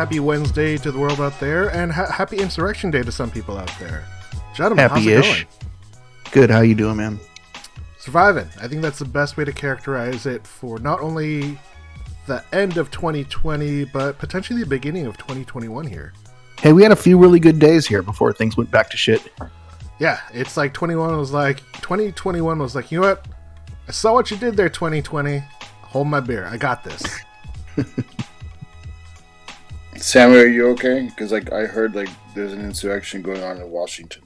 happy Wednesday to the world out there, and happy Insurrection Day to some people out there. Gentlemen, how's it going? Good, how you doing, man? Surviving. I think that's the best way to characterize it for not only the end of 2020, but potentially the beginning of 2021 here. Hey, we had a few really good days here before things went back to shit. Yeah, it's like 2021 was like, you know what? I saw what you did there, 2020. Hold my beer. I got this. Samuel, are you okay? Because I heard there's an insurrection going on in Washington.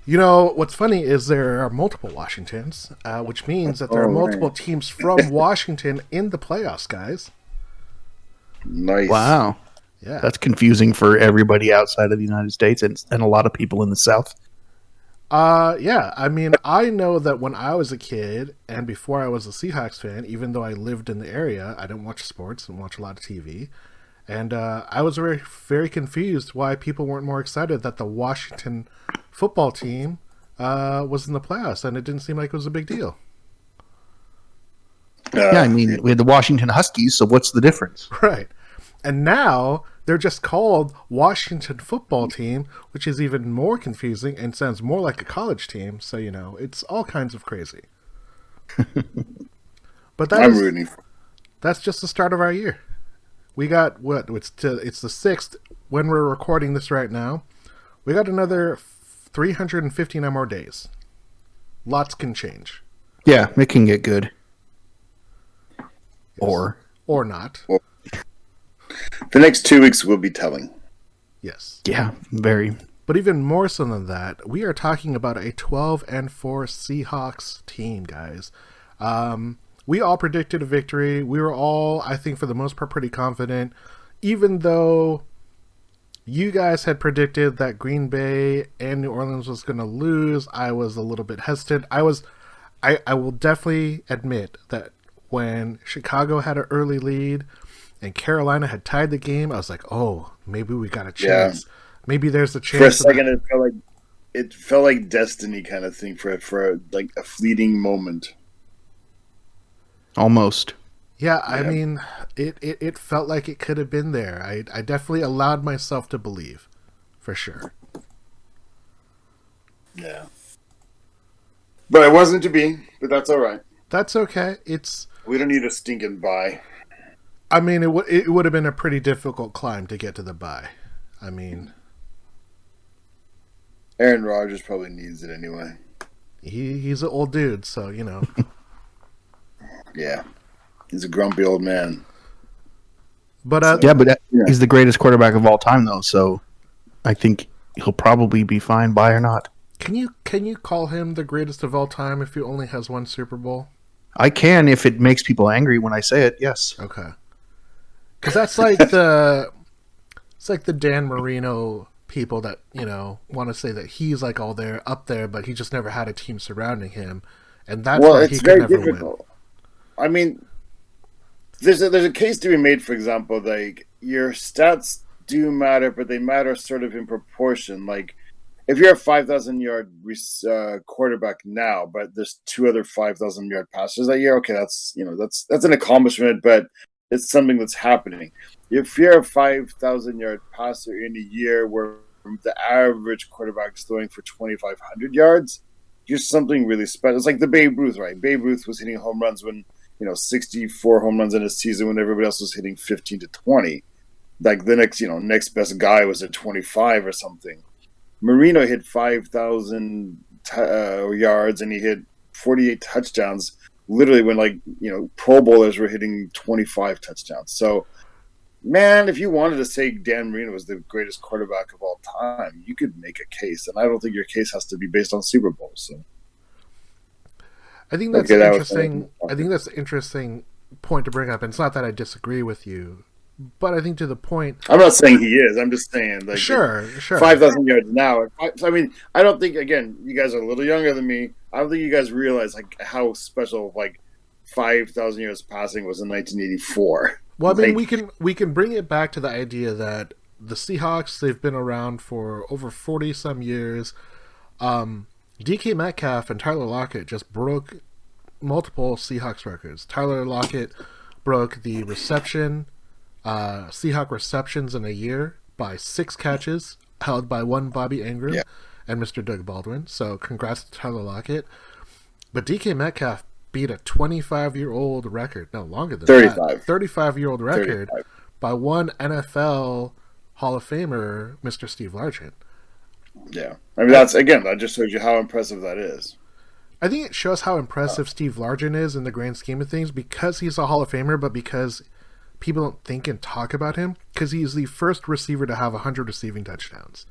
You know, what's funny is there are multiple Washingtons, which means that there are multiple teams from Washington in the playoffs, guys. Nice. Wow. Yeah. That's confusing for everybody outside of the United States and a lot of people in the South. Yeah. I mean, I know that when I was a kid and before I was a Seahawks fan, even though I lived in the area, I didn't watch sports and watch a lot of TV. And I was very, very confused why people weren't more excited that the Washington football team was in the playoffs, and it didn't seem like it was a big deal. Yeah, I mean, we had the Washington Huskies, so what's the difference? Right. And now they're just called Washington football team, which is even more confusing and sounds more like a college team. So, you know, it's all kinds of crazy. But that's just the start of our year. We got it's the 6th when we're recording this right now. We got another 359 more days. Lots can change. Yeah, it can get good. Yes. Or not. Well, the next 2 weeks will be telling. Yes. Yeah, very. But even more so than that, we are talking about a 12-4 Seahawks team, guys. We all predicted a victory. We were all, I think, for the most part, pretty confident. Even though you guys had predicted that Green Bay and New Orleans was going to lose, I was a little bit hesitant. I will definitely admit that when Chicago had an early lead and Carolina had tied the game, I was like, oh, maybe we got a chance. Yeah. Maybe there's a chance. For a second, it felt like destiny kind of thing for like a fleeting moment. Almost. Yeah, I mean, it felt like it could have been there. I definitely allowed myself to believe, for sure. Yeah. But it wasn't to be, but that's all right. That's okay. We don't need a stinking bye. I mean, it would have been a pretty difficult climb to get to the bye. I mean, Aaron Rodgers probably needs it anyway. He's an old dude, so, you know. Yeah, he's a grumpy old man. But he's the greatest quarterback of all time, though. So I think he'll probably be fine, bye or not. Can you call him the greatest of all time if he only has one Super Bowl? I can if it makes people angry when I say it. Yes. Okay. Because that's like the Dan Marino people that, you know, want to say that he's like all there up there, but he just never had a team surrounding him, and that's why he could never win. I mean, there's a case to be made, for example, like your stats do matter, but they matter sort of in proportion. Like if you're a 5,000-yard quarterback now, but there's 2 other 5,000-yard passers that year, okay, that's an accomplishment, but it's something that's happening. If you're a 5,000-yard passer in a year where the average quarterback's throwing for 2,500 yards, you're something really special. It's like the Babe Ruth, right? Babe Ruth was hitting home runs when 64 home runs in a season when everybody else was hitting 15 to 20. Like the next best guy was at 25 or something. Marino hit 5,000 yards and he hit 48 touchdowns literally when Pro Bowlers were hitting 25 touchdowns. So, man, if you wanted to say Dan Marino was the greatest quarterback of all time, you could make a case. And I don't think your case has to be based on Super Bowls. So. I think that's interesting. I think that's an interesting point to bring up. And it's not that I disagree with you, but I think to the point. I'm not saying he is. I'm just saying, sure. 5,000 yards now. I mean, I don't think. Again, you guys are a little younger than me. I don't think you guys realize how special 5,000 yards passing was in 1984. Well, I mean, we can bring it back to the idea that the Seahawks, they've been around for over 40 some years. DK Metcalf and Tyler Lockett just broke multiple Seahawks records. Tyler Lockett broke the reception Seahawk receptions in a year by 6 catches, held by one Bobby Ingram and Mr. Doug Baldwin. So congrats to Tyler Lockett. But DK Metcalf beat a 25-year-old record, no, longer than 35. 35-year-old record 35. by one NFL Hall of Famer, Mr. Steve Largent. Yeah. I mean, that just shows you how impressive that is. I think it shows how impressive Steve Largent is in the grand scheme of things because he's a Hall of Famer, but because people don't think and talk about him, because he's the first receiver to have 100 receiving touchdowns.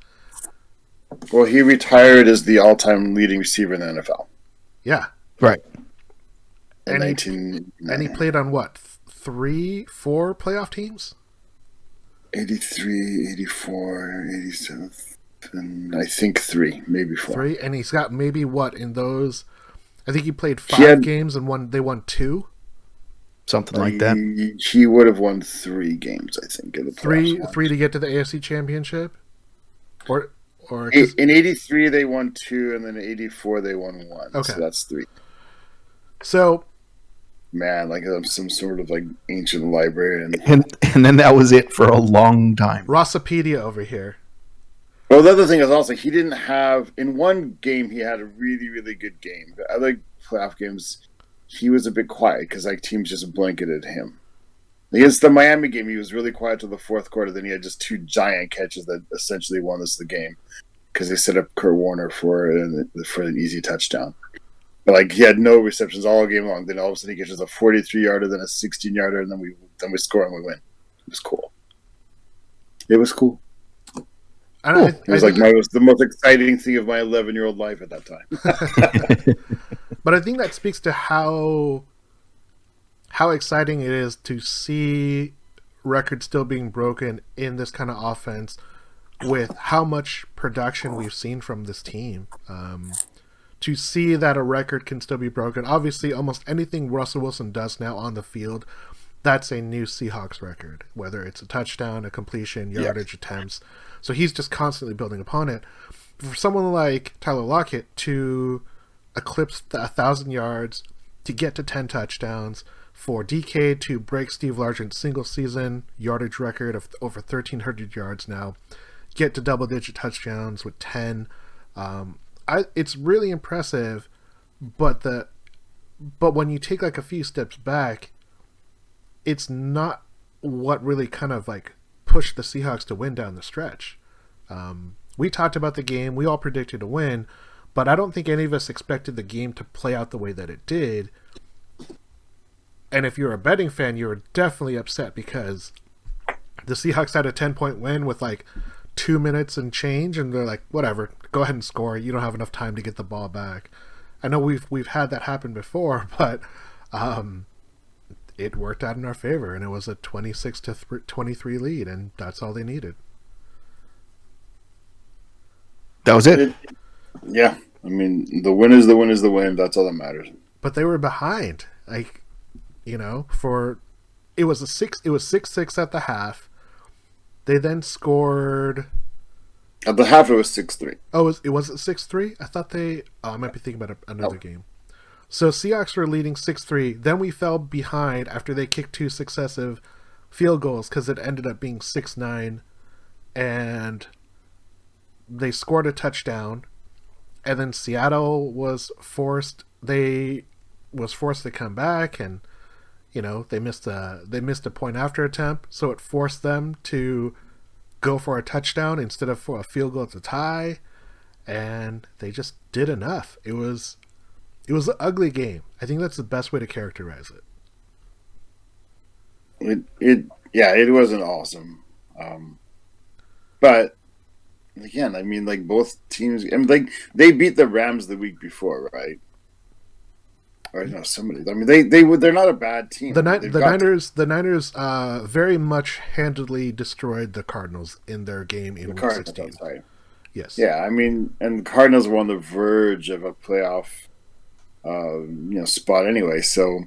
Well, he retired as the all-time leading receiver in the NFL. Yeah. Right. In And he played on what? 3, 4 playoff teams? 83, 84, 87, and I think 3, maybe 4. 3, and he's got maybe what in those? I think he played 5 games and they won 2. Something like that. He would have won 3 games, I think. In the 3 to get to the AFC Championship? Or in 83 they won 2, and then in 84 they won 1. Okay. So that's 3. So, man, like I'm some sort of like ancient librarian. And then that was it for a long time. Rossopedia over here. Well, the other thing is also he didn't have in one game he had a really, really good game. The other playoff games he was a bit quiet because like teams just blanketed him. Against the Miami game, he was really quiet till the fourth quarter. Then he had just 2 giant catches that essentially won us the game because they set up Kurt Warner for an easy touchdown. But like he had no receptions all game long. Then all of a sudden he catches a 43-yarder, then a 16-yarder, and then we score and we win. It was cool. It was cool. It was the most exciting thing of my 11-year-old life at that time. But I think that speaks to how exciting it is to see records still being broken in this kind of offense with how much production we've seen from this team. To see that a record can still be broken. Obviously, almost anything Russell Wilson does now on the field, that's a new Seahawks record, whether it's a touchdown, a completion, yardage attempts. So he's just constantly building upon it. For someone like Tyler Lockett to eclipse 1,000 yards, to get to 10 touchdowns, for DK to break Steve Largent's single-season yardage record of over 1,300 yards now, get to double-digit touchdowns with 10. It's really impressive, but when you take like a few steps back, it's not what really kind of like pushed the Seahawks to win down the stretch. We talked about the game, we all predicted a win, but I don't think any of us expected the game to play out the way that it did. And if you're a betting fan, you were definitely upset because the Seahawks had a 10-point win with like 2 minutes and change, and they're like, whatever, go ahead and score. You don't have enough time to get the ball back. I know we've had that happen before, but it worked out in our favor, and it was a 26-23 lead, and that's all they needed. That was it. Yeah, I mean, the win is the win is the win. That's all that matters. But they were behind, like, you know, it was 6-6 at the half. They then scored. At the half, it was 6-3. Oh, it was 6-3? I thought I might be thinking about another game. So Seahawks were leading 6-3. Then we fell behind after they kicked 2 successive field goals because it ended up being 6-9, and they scored a touchdown. And then Seattle was forced. They was forced to come back, and you know they missed a point after attempt, so it forced them to go for a touchdown instead of for a field goal to tie, and they just did enough. It was an ugly game. I think that's the best way to characterize it. It wasn't awesome, but again, I mean, like both teams, I mean, like they beat the Rams the week before, right? Or no, somebody. I mean, they're not a bad team. The Niners very much handedly destroyed the Cardinals in their game in Week 16. Sorry. Yes. Yeah, I mean, and the Cardinals were on the verge of a playoff, spot anyway. So,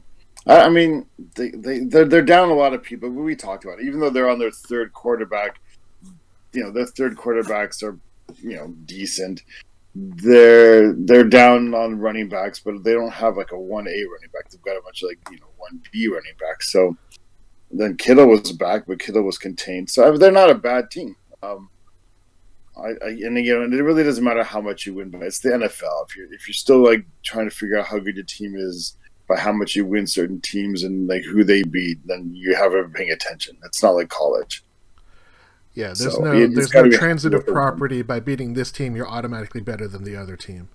I mean, they're down a lot of people. But we talked about it. Even though they're on their third quarterback, their third quarterbacks are, decent. They're down on running backs, but they don't have like a 1A running back. They've got a bunch of 1B running backs. So Then Kittle was back, but Kittle was contained. So they're not a bad team. And again, it really doesn't matter how much you win, but it's the NFL. If you're still like trying to figure out how good your team is by how much you win certain teams and like who they beat, then you haven't been paying attention. It's not like college. Yeah, there's no transitive property. By beating this team, you're automatically better than the other team.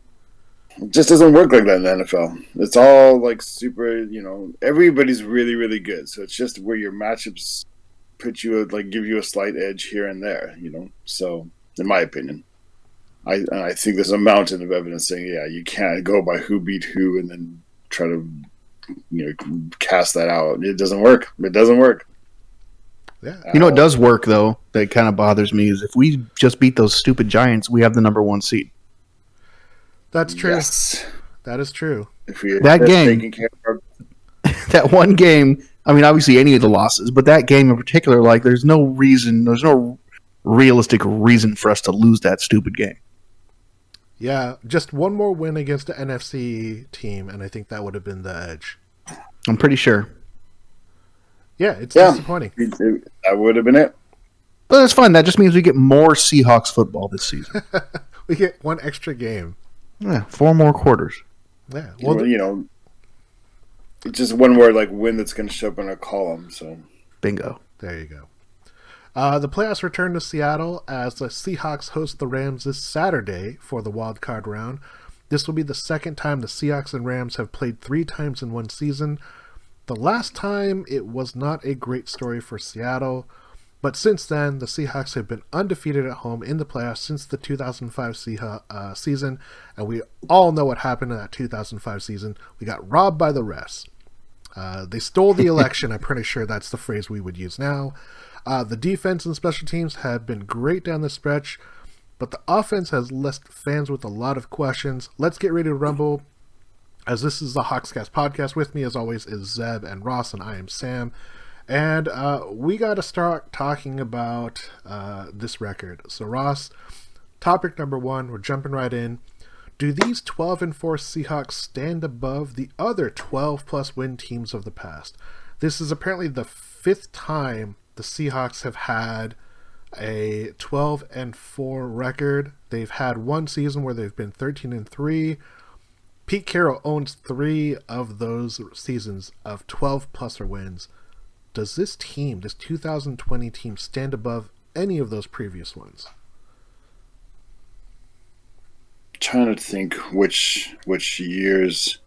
It just doesn't work like that in the NFL. It's all like super, everybody's really, really good. So it's just where your matchups give you a slight edge here and there, So, in my opinion, I think there's a mountain of evidence saying, yeah, you can't go by who beat who and then try to, cast that out. It doesn't work. It doesn't work. Yeah. It does work though. That kind of bothers me is if we just beat those stupid Giants, we have the number 1 seed. That's true. Yes. That is true. That game, that one game. I mean, obviously any of the losses, but that game in particular, like, there's no realistic reason for us to lose that stupid game. Yeah, just one more win against the NFC team, and I think that would have been the edge. I'm pretty sure. Yeah, it's disappointing. That would have been it. But that's fine. That just means we get more Seahawks football this season. We get one extra game. Yeah, 4 more quarters. Yeah, it's just one word like win that's going to show up in a column. So bingo. There you go. The playoffs return to Seattle as the Seahawks host the Rams this Saturday for the wild card round. This will be the second time the Seahawks and Rams have played 3 times in one season. The last time it was not a great story for Seattle, but since then the Seahawks have been undefeated at home in the playoffs since the 2005 season, and we all know what happened in that 2005 season. We got robbed by the refs. They stole the election. I'm pretty sure that's the phrase we would use now. The defense and special teams have been great down the stretch, but the offense has left fans with a lot of questions. Let's get ready to rumble, as this is the Hawks Cast Podcast. With me, as always, is Zeb and Ross, and I am Sam. And we got to start talking about this record. So, Ross, topic number 1, we're jumping right in. Do these 12-4 Seahawks stand above the other 12-plus win teams of the past? This is apparently the 5th time the Seahawks have had a 12-4 record. They've had one season where they've been 13-3. Pete Carroll owns 3 of those seasons of 12-plus wins. Does this team, this 2020 team, stand above any of those previous ones? Trying to think which years.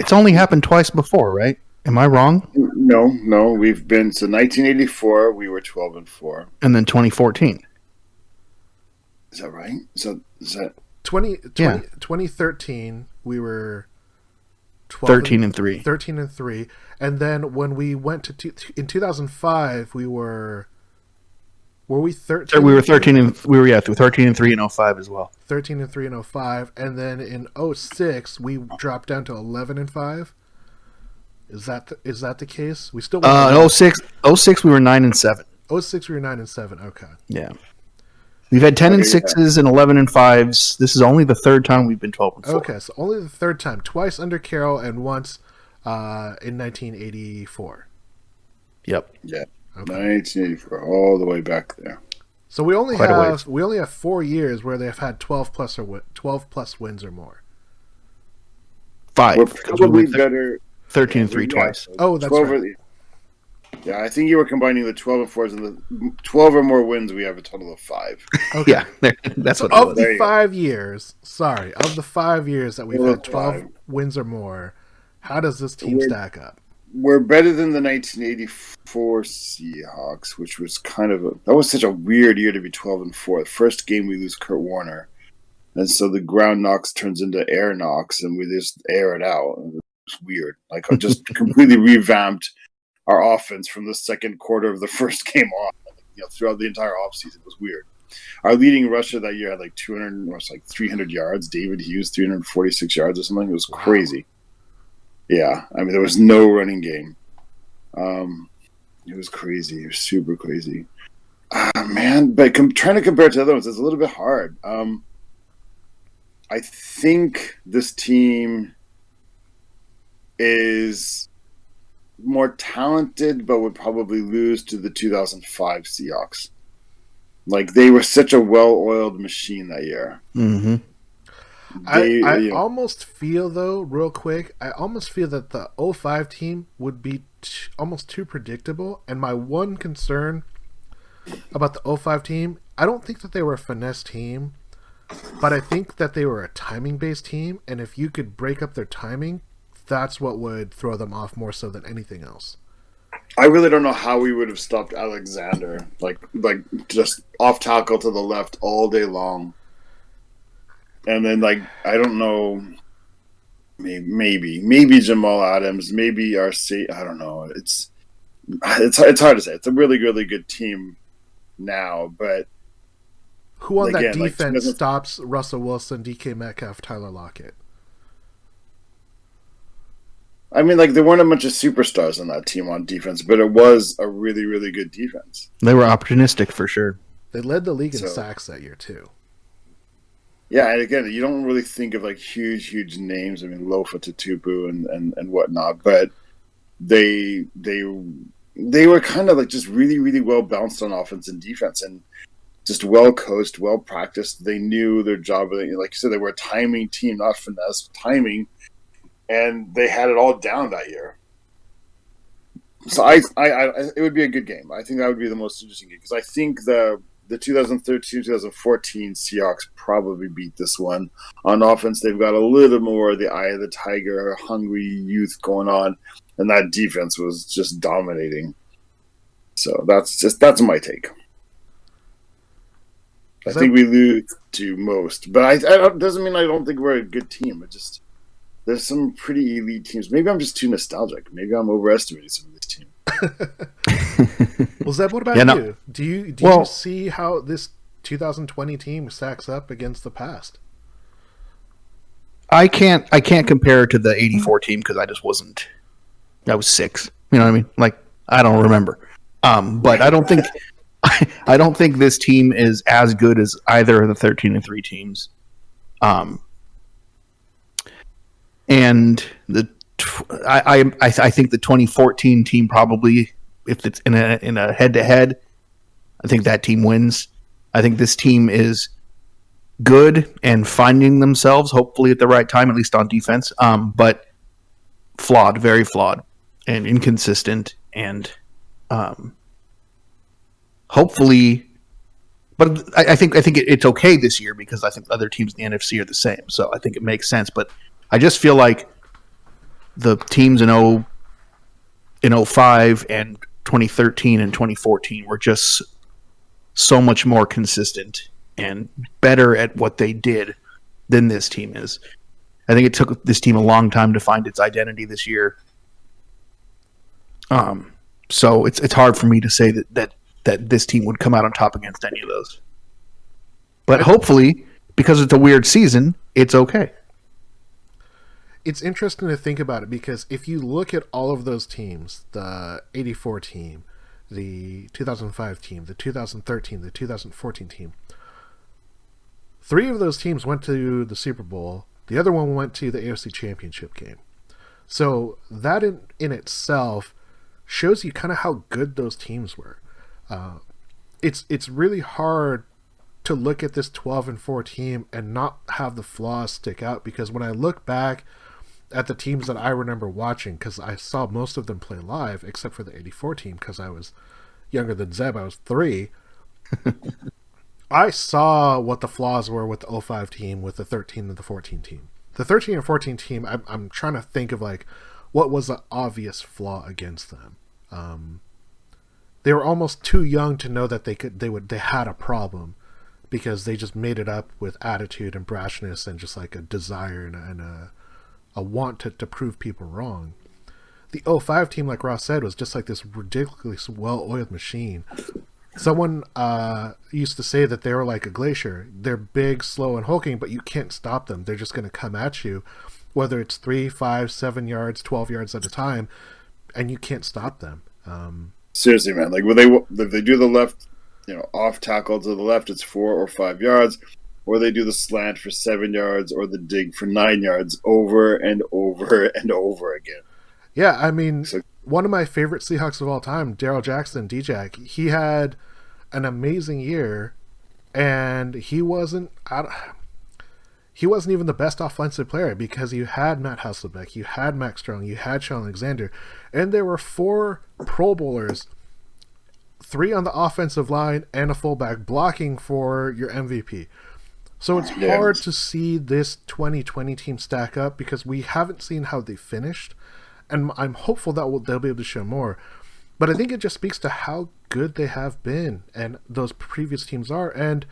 It's only happened twice before, right? Am I wrong? No. We've been, so 1984, we were 12-4. And then 2014. Is that right? So is that 2013, we were 13-3. 13-3. And then when we went to in 2005, we were we 13? We were 13-3 in 05 as well. 13-3 in 05, and then in 06 we dropped down to 11-5. Is that the case? We still in 06 we were 9-7. 06 we were 9-7. Okay. Yeah. We've had 10-6s and 11-5s. This is only the 3rd time we've been 12-4. Okay, so only the 3rd time. Twice under Carroll and once in 1984. Yep. Yeah. Okay. 1984, all the way back there. So we only have 4 years where they've had 12-plus wins or more. 5. We're probably better. 13-3 twice. Oh, that's right. Yeah, I think you were combining the 12-4s and the 12 or more wins. We have a total of 5. Okay. Yeah, that's what. Of the 5 years, of the 5 years that we've had 12 wins or more, how does this team stack up? We're better than the 1984 Seahawks, which was that was such a weird year to be 12-4. The first game we lose Kurt Warner, and so the ground knocks turns into air knocks, and we just air it out. It's weird. Like, I just completely revamped our offense from the second quarter of the first game on. Throughout the entire offseason, it was weird. Our leading rusher that year had 300 yards. David Hughes, 346 yards or something. It was crazy. Yeah, I mean, there was no running game. It was crazy. It was super crazy. Man, but trying to compare it to other ones is a little bit hard. I think this team is more talented, but would probably lose to the 2005 Seahawks. Like, they were such a well-oiled machine that year. Mm-hmm. I almost feel, though, real quick, I almost feel that the 05 team would be almost too predictable. And my one concern about the 05 team, I don't think that they were a finesse team, but I think that they were a timing-based team. And if you could break up their timing, that's what would throw them off more so than anything else. I really don't know how we would have stopped Alexander, like just off tackle to the left all day long. And then, like, I don't know, maybe Jamal Adams, maybe RC. I don't know. It's hard to say. It's a really, really good team now, but who on that defense stops Russell Wilson, DK Metcalf, Tyler Lockett? I mean, like, there weren't a bunch of superstars on that team on defense, but it was a really, really good defense. They were opportunistic for sure. They led the league in sacks that year too. Yeah, and again, you don't really think of like huge names. I mean, Lofa Tutupu and whatnot, but they were kind of like just really, really well balanced on offense and defense, and just well coached, well practiced. They knew their job. Like you said, they were a timing team, not finesse, timing, and they had it all down that year. So I it would be a good game. I think that would be the most interesting game because I think the 2013-2014 Seahawks probably beat this one. On offense, they've got a little more of the eye of the tiger, hungry youth going on, and that defense was just dominating. So that's my take. I think we lose to most, but I doesn't mean I don't think we're a good team. It just there's some pretty elite teams. Maybe I'm just too nostalgic. Maybe I'm overestimating some of this team. Well, Zeb, what about you? Do you see how this 2020 team stacks up against the past? I can't compare to the 84 team because I just wasn't. I was 6. You know what I mean? Like, I don't remember. But I don't think this team is as good as either of the 13-3 teams. And I think the 2014 team probably, if it's in a head-to-head, I think that team wins. I think this team is good and finding themselves, hopefully at the right time, at least on defense, but flawed, very flawed, and inconsistent, and hopefully. But I think it's okay this year because I think other teams in the NFC are the same, so I think it makes sense. But I just feel like the teams in 05 and 2013 and 2014 were just so much more consistent and better at what they did than this team is. I think it took this team a long time to find its identity this year. So it's hard for me to say that this team would come out on top against any of those. But hopefully, because it's a weird season, it's okay. It's interesting to think about it because if you look at all of those teams, the 84 team, the 2005 team, the 2013, the 2014 team, 3 of those teams went to the Super Bowl. The other one went to the AFC Championship game. So that in itself shows you kind of how good those teams were. It's really hard to look at this 12-4 team and not have the flaws stick out because when I look back at the teams that I remember watching, because I saw most of them play live, except for the 84 team, because I was younger than Zeb, I was 3. I saw what the flaws were with the 05 team, with the 13 and the 14 team. The 13 and 14 team, I'm trying to think of like what was the obvious flaw against them. They were almost too young to know that they had a problem because they just made it up with attitude and brashness and just like a desire and a want to prove people wrong. The 05 team, like Ross said, was just like this ridiculously well-oiled machine. Someone used to say that they were like a glacier. They're big, slow, and hulking, but you can't stop them. They're just going to come at you, whether it's 3, 5, 7 yards, 12 yards at a time, and you can't stop them. Seriously, man. Like when they do the left, off tackle to the left, it's 4 or 5 yards. Or they do the slant for 7 yards or the dig for 9 yards over and over and over again. Yeah, I mean, so one of my favorite Seahawks of all time, Darrell Jackson, D-Jack, he had an amazing year, and he wasn't even the best offensive player because you had Matt Hasselbeck, you had Max Strong, you had Sean Alexander, and there were 4 Pro Bowlers, 3 on the offensive line and a fullback blocking for your MVP. So it's hard to see this 2020 team stack up because we haven't seen how they finished, and I'm hopeful that they'll be able to show more. But I think it just speaks to how good they have been and those previous teams are, and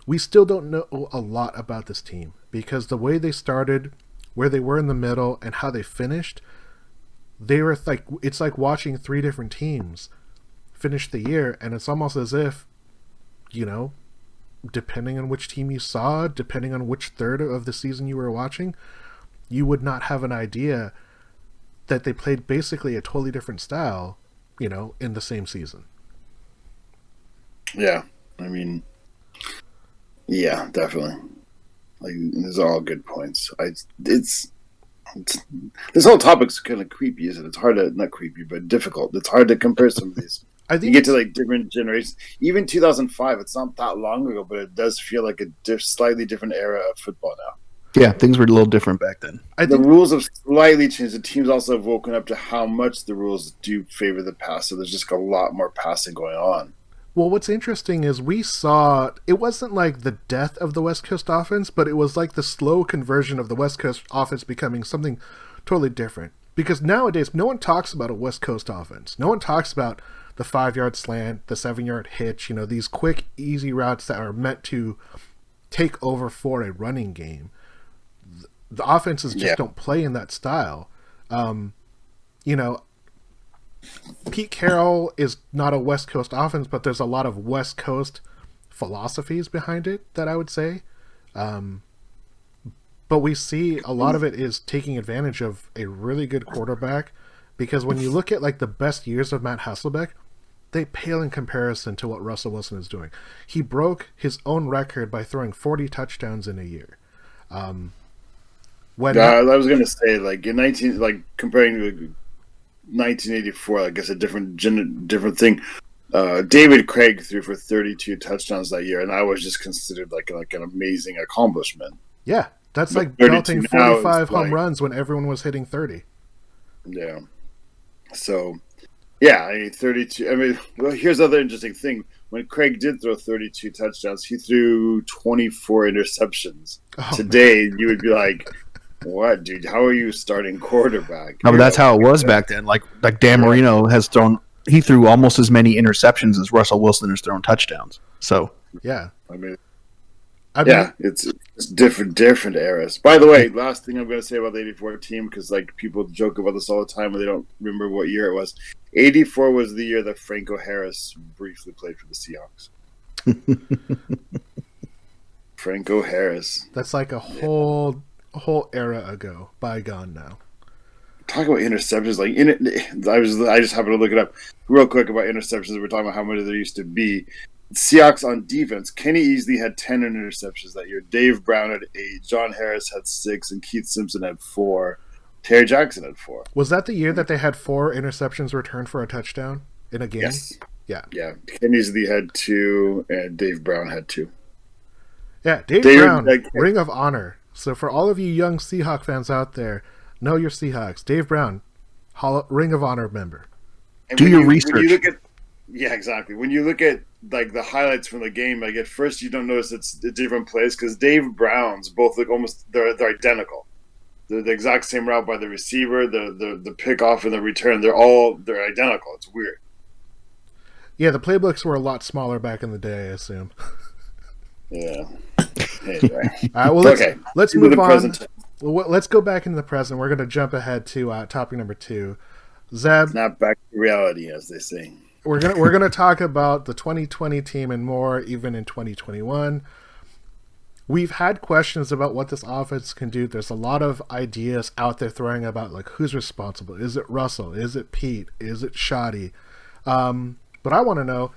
we still don't know a lot about this team because the way they started, where they were in the middle, and how they finished, it's like watching 3 different teams finish the year, and it's almost as if, depending on which team you saw, depending on which third of the season you were watching, you would not have an idea that they played basically a totally different style, in the same season. Yeah, I mean, yeah, definitely. Like, these are all good points. It's this whole topic's kind of creepy, isn't it? It's hard to, not creepy, but difficult. It's hard to compare some of these. I think you get to like different generations. Even 2005, it's not that long ago, but it does feel like a slightly different era of football now. Yeah, things were a little different back then. The rules have slightly changed. The teams also have woken up to how much the rules do favor the pass, so there's just a lot more passing going on. Well, what's interesting is we saw, it wasn't like the death of the West Coast offense, but it was like the slow conversion of the West Coast offense becoming something totally different. Because nowadays, no one talks about a West Coast offense. No one talks about the 5-yard slant, the 7-yard hitch, these quick, easy routes that are meant to take over for a running game. The offenses just don't play in that style. Pete Carroll is not a West Coast offense, but there's a lot of West Coast philosophies behind it that I would say. But we see a lot of it is taking advantage of a really good quarterback, because when you look at like the best years of Matt Hasselbeck, they pale in comparison to what Russell Wilson is doing. He broke his own record by throwing 40 touchdowns in a year. I was going to say, like, comparing to 1984, I guess a different thing. David Craig threw for 32 touchdowns that year, and that was just considered like an amazing accomplishment. Yeah, that's like belting 45 home runs when everyone was hitting 30. Yeah. So, yeah, I mean, 32. I mean, well, here's another interesting thing. When Craig did throw 32 touchdowns, he threw 24 interceptions. Today, you would be like, what, dude? How are you starting quarterback? No, but that's how it was back then. Like Dan Marino he threw almost as many interceptions as Russell Wilson has thrown touchdowns. So yeah, I mean, it's different eras. By the way, last thing I'm going to say about the '84 team, because like people joke about this all the time when they don't remember what year it was. '84 was the year that Franco Harris briefly played for the Seahawks. Franco Harris. That's like a whole era ago, bygone now. Talk about interceptions, I just happened to look it up real quick about interceptions. We're talking about how many there used to be. Seahawks on defense, Kenny Easley had 10 interceptions that year. Dave Brown had 8. John Harris had 6, and Keith Simpson had 4. Terry Jackson had 4. Was that the year that they had 4 interceptions returned for a touchdown in a game? Yes. Yeah. Kenny Easley had 2, and Dave Brown had 2. Yeah, Dave Brown, Ring of Honor. So for all of you young Seahawk fans out there, know your Seahawks. Dave Brown, Ring of Honor member. And Do your research. Yeah, exactly. When you look at like the highlights from the game, like at first you don't notice it's different plays because Dave Brown's both look almost they're identical. They're the exact same route by the receiver, the pickoff and the return. They're identical. It's weird. Yeah, the playbooks were a lot smaller back in the day, I assume. Yeah. Anyway. All right, let's move on. Let's go back into the present. We're going to jump ahead to topic number 2. Zeb, not back to reality, as they say. We're gonna talk about the 2020 team and more, even in 2021. We've had questions about what this offense can do. There's a lot of ideas out there throwing about like who's responsible. Is it Russell? Is it Pete? Is it Shoddy? But I want to know,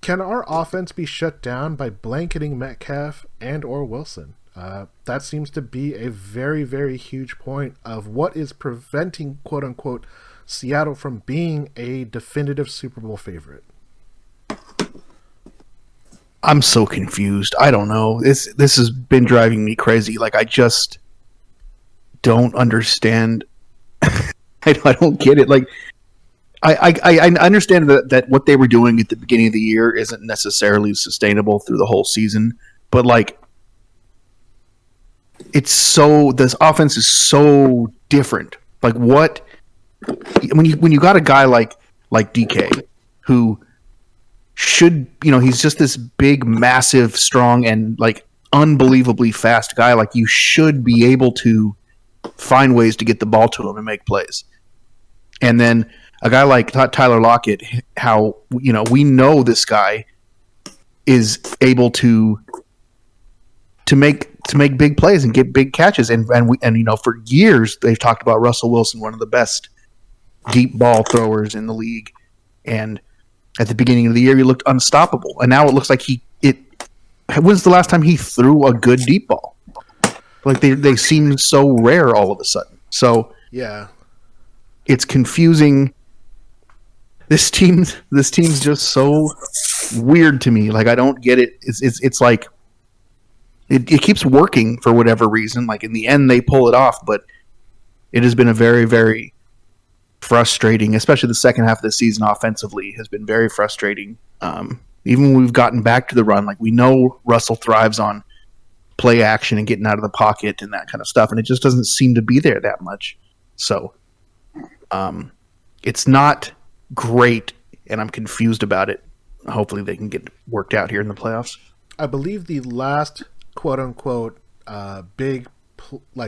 can our offense be shut down by blanketing Metcalf and or Wilson? That seems to be a very, very huge point of what is preventing, quote unquote, Seattle from being a definitive Super Bowl favorite? I'm so confused. I don't know. This has been driving me crazy. Like, I just don't understand. I don't get it. Like, I understand that what they were doing at the beginning of the year isn't necessarily sustainable through the whole season, but like, this offense is so different. Like, what when you got a guy like DK who should, he's just this big, massive, strong, and like unbelievably fast guy. Like, you should be able to find ways to get the ball to him and make plays. And then a guy like Tyler Lockett, how we know this guy is able to make big plays and get big catches, and for years they've talked about Russell Wilson, one of the best deep ball throwers in the league, and at the beginning of the year he looked unstoppable, and now it looks like when's the last time he threw a good deep ball? Like, they seem so rare all of a sudden. So yeah, it's confusing. This team's just so weird to me. Like, I don't get it. It's like it keeps working for whatever reason. Like, in the end they pull it off, but it has been a very, very frustrating, especially the second half of the season offensively has been very frustrating. Even when we've gotten back to the run, like, we know Russell thrives on play action and getting out of the pocket and that kind of stuff, and it just doesn't seem to be there that much. So it's not great, and I'm confused about it. Hopefully they can get worked out here in the playoffs. I believe the last quote-unquote big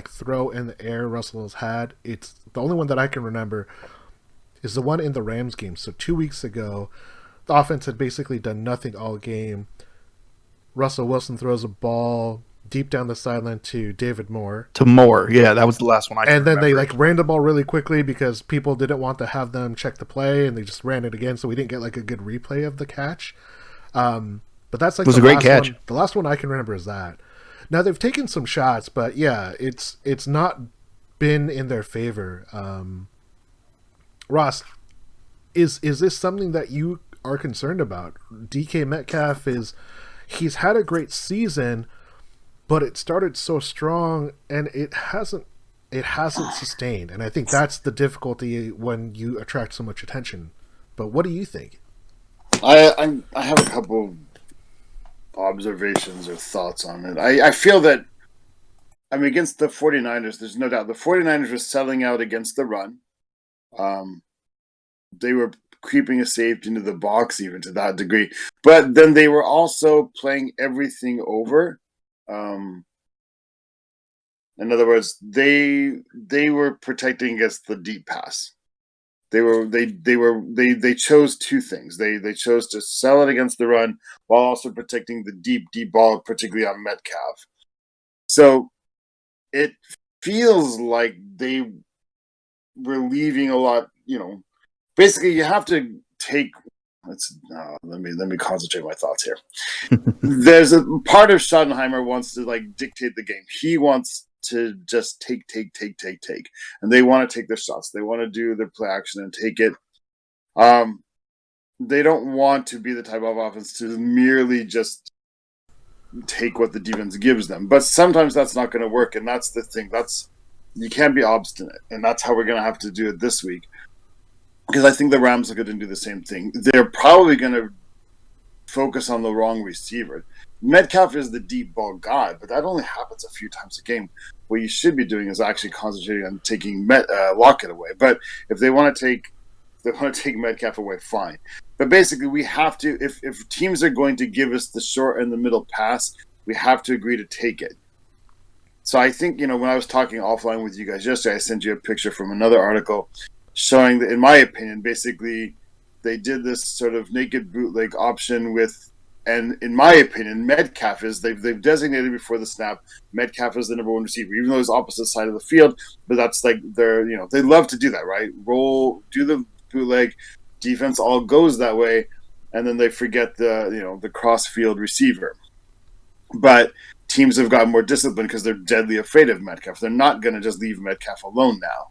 throw in the air Russell has had, it's the only one that I can remember, is the one in the Rams game. So 2 weeks ago, the offense had basically done nothing all game. Russell Wilson throws a ball deep down the sideline to David Moore. Yeah, that was the last one I And then remember. they ran the ball really quickly because people didn't want to have them check the play, and they just ran it again, so we didn't get a good replay of the catch. But that's it was a great catch. The last one I can remember is that. Now, they've taken some shots, but yeah, it's not been in their favor. Ross, is this something that you are concerned about? DK Metcalf he's had a great season, but it started so strong and it hasn't sustained. And I think that's the difficulty when you attract so much attention. But what do you think? I have a couple observations or thoughts on it. I feel that, against the 49ers, there's no doubt the 49ers were selling out against the run. They were creeping a safety into the box even to that degree. But then they were also playing everything over. In other words, they were protecting against the deep pass. They chose two things. They chose to sell it against the run while also protecting the deep ball, particularly on Metcalf. So it feels like they were leaving a lot. Basically, you have to take. Let me concentrate my thoughts here. There's a part of Schottenheimer wants to dictate the game. He wants to just take, and they want to take their shots. They want to do their play action and take it. They don't want to be the type of offense to merely just take what the defense gives them. But sometimes that's not going to work, and that's the thing. You can't be obstinate, and that's how we're going to have to do it this week. Because I think the Rams are going to do the same thing. They're probably going to focus on the wrong receiver. Metcalf is the deep ball guy, but that only happens a few times a game. What you should be doing is actually concentrating on taking Lockett away. But if they want to take Metcalf away, fine. But basically, we have to. If teams are going to give us the short and the middle pass, we have to agree to take it. So I think when I was talking offline with you guys yesterday, I sent you a picture from another article showing that, in my opinion, basically they did this sort of naked bootleg option with, and in my opinion, Metcalf is they've designated before the snap Metcalf is the number one receiver, even though he's opposite side of the field. But that's they love to do that, right? Do the bootleg, defense all goes that way, and then they forget the cross field receiver. But teams have gotten more disciplined because they're deadly afraid of Metcalf. They're not going to just leave Metcalf alone now.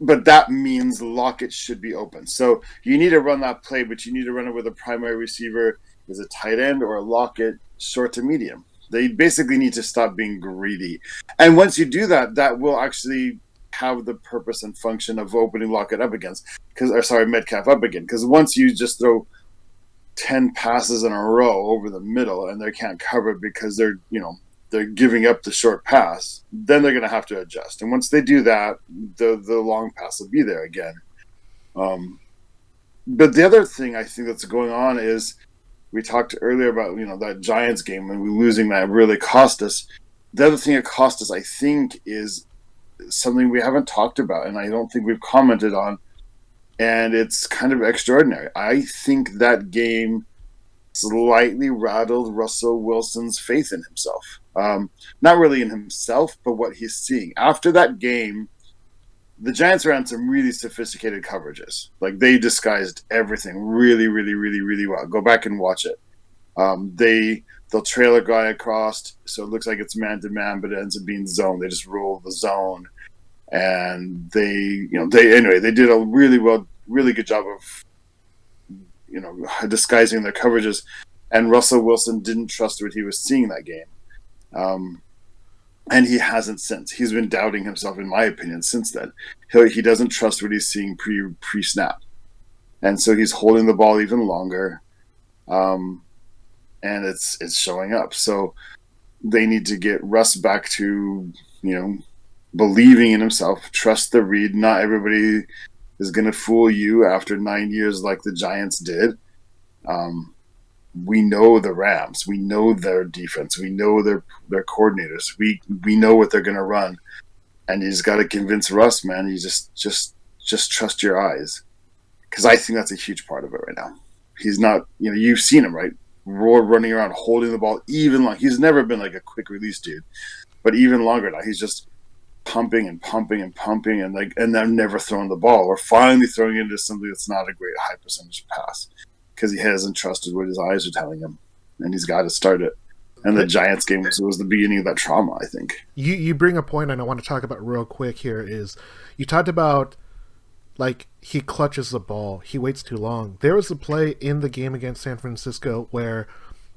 but that means Lockett should be open. So you need to run that play, but you need to run it with a primary receiver is a tight end or a Lockett short to medium. They basically need to stop being greedy. And once you do that, that will actually have the purpose and function of opening Lockett up against, Metcalf up again. Because once you just throw 10 passes in a row over the middle and they can't cover because they're giving up the short pass, then they're going to have to adjust. And once they do that, the long pass will be there again. But the other thing I think that's going on is we talked earlier about, that Giants game and we losing that really cost us. The other thing it cost us, I think, is something we haven't talked about and I don't think we've commented on, and it's kind of extraordinary. I think that game slightly rattled Russell Wilson's faith in himself. Not really in himself, but what he's seeing. After that game, the Giants ran some really sophisticated coverages. Like, they disguised everything really, really, really, really well. Go back and watch it. They'll trail a guy across, so it looks like it's man-to-man, but it ends up being zone. They just roll the zone. And they did a really good job of, disguising their coverages. And Russell Wilson didn't trust what he was seeing that game. And he hasn't since. He's been doubting himself, in my opinion, since then. He doesn't trust what he's seeing pre-snap. And so he's holding the ball even longer. And it's showing up. So they need to get Russ back to, believing in himself, trust the read. Not everybody is going to fool you after 9 years like the Giants did. We know the Rams. We know their defense. We know their coordinators. We know what they're going to run. And you just got to convince Russ, man. You just trust your eyes. Because I think that's a huge part of it right now. He's not, you've seen him, right? Running around, holding the ball even long. He's never been like a quick release dude. But even longer now, he's just pumping and pumping and pumping and they're never throwing the ball. We're finally throwing it into something that's not a great high percentage pass because he hasn't trusted what his eyes are telling him, and he's got to start it. And the Giants game was the beginning of that trauma, I think. You bring a point, and I want to talk about real quick here, is you talked about, he clutches the ball. He waits too long. There was a play in the game against San Francisco where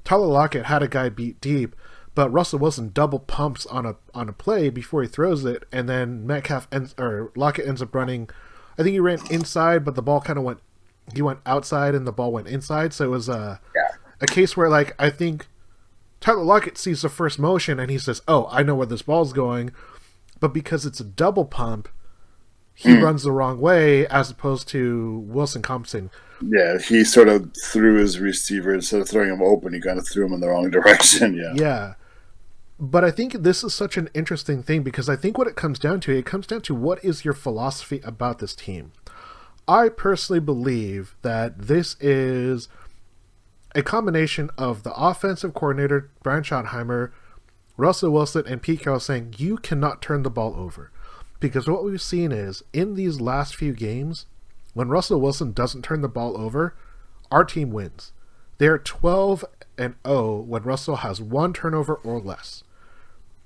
Tyler Lockett had a guy beat deep, but Russell Wilson double pumps on a play before he throws it, and then Lockett ends up running. I think he ran inside, but the ball kind of he went outside and the ball went inside. So it was a case where, I think Tyler Lockett sees the first motion and he says, "Oh, I know where this ball's going," but because it's a double pump, he runs the wrong way as opposed to Wilson compensating. Yeah, he sort of threw his receiver instead of throwing him open. He kind of threw him in the wrong direction. Yeah. But I think this is such an interesting thing because I think what it comes down to what is your philosophy about this team? I personally believe that this is a combination of the offensive coordinator, Brian Schottenheimer, Russell Wilson, and Pete Carroll saying you cannot turn the ball over. Because what we've seen is, in these last few games, when Russell Wilson doesn't turn the ball over, our team wins. They are 12-0 when Russell has one turnover or less.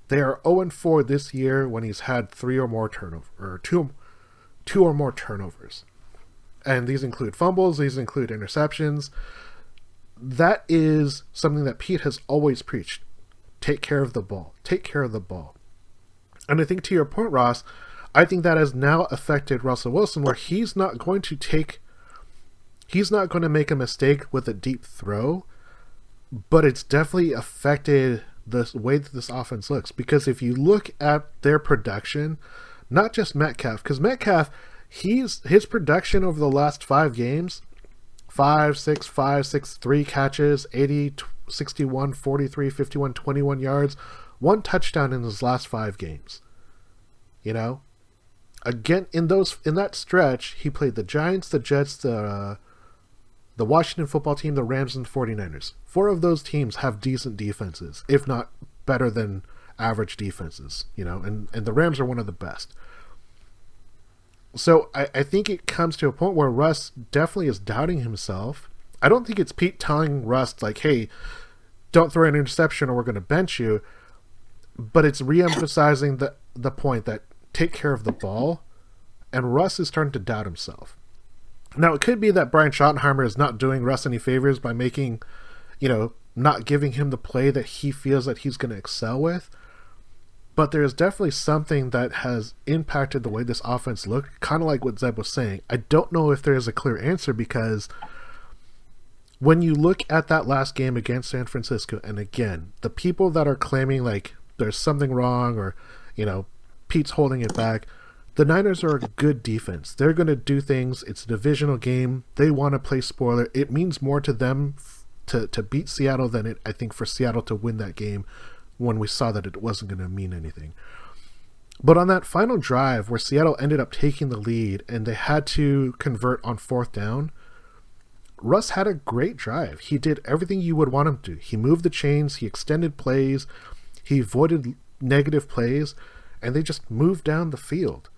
They are 0-4 this year when he's had three or more turnovers, or two or more turnovers. And these include fumbles, these include interceptions. That is something that Pete has always preached. Take care of the ball. Take care of the ball. And I think to your point, Ross, I think that has now affected Russell Wilson where he's not going to make a mistake with a deep throw, but it's definitely affected the way that this offense looks. Because if you look at their production, not just Metcalf, because Metcalf, his production over the last 5 games, 5, 6, 3 catches, 80, 61, 43, 51, 21 yards, 1 touchdown in his last 5 games. Again, in that stretch, he played the Giants, the Jets, the Washington football team, the Rams, and the 49ers. 4 of those teams have decent defenses, if not better than average defenses, and the Rams are one of the best. So I think it comes to a point where Russ definitely is doubting himself. I don't think it's Pete telling Russ, hey, don't throw an interception or we're going to bench you. But it's re-emphasizing the point that take care of the ball and Russ is starting to doubt himself. Now, it could be that Brian Schottenheimer is not doing Russ any favors by making, not giving him the play that he feels that he's going to excel with. But there's definitely something that has impacted the way this offense looked, kind of like what Zeb was saying. I don't know if there is a clear answer, because when you look at that last game against San Francisco, and again, the people that are claiming like there's something wrong or, Pete's holding it back, the Niners are a good defense. They're going to do things. It's a divisional game. They want to play spoiler. It means more to them to beat Seattle than I think for Seattle to win that game, when we saw that it wasn't going to mean anything. But on that final drive where Seattle ended up taking the lead and they had to convert on 4th down, Russ had a great drive. He did everything you would want him to. He moved the chains, he extended plays, he avoided negative plays, and they just moved down the field.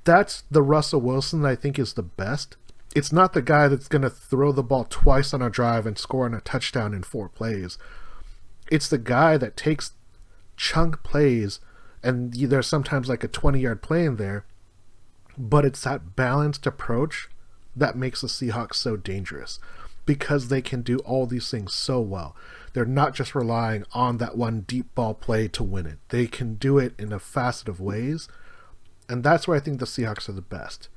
That's the Russell Wilson that I think is the best. It's not the guy that's going to throw the ball twice on a drive and score on a touchdown in 4 plays. It's the guy that takes chunk plays, and there's sometimes like a 20-yard play in there, but it's that balanced approach that makes the Seahawks so dangerous, because they can do all these things so well. They're not just relying on that one deep ball play to win it. They can do it in a facet of ways, and that's where I think the Seahawks are the best.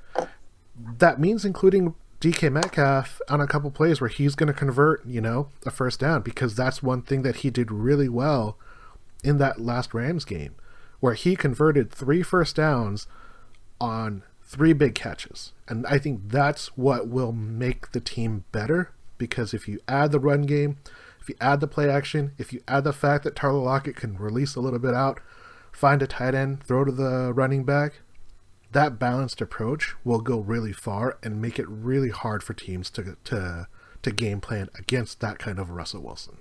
That means including DK Metcalf on a couple plays where he's going to convert, a first down, because that's one thing that he did really well in that last Rams game, where he converted 3 first downs on 3 big catches. And I think that's what will make the team better, because if you add the run game, if you add the play action, if you add the fact that Tyler Lockett can release a little bit out, find a tight end, throw to the running back, that balanced approach will go really far and make it really hard for teams to game plan against that kind of Russell Wilson.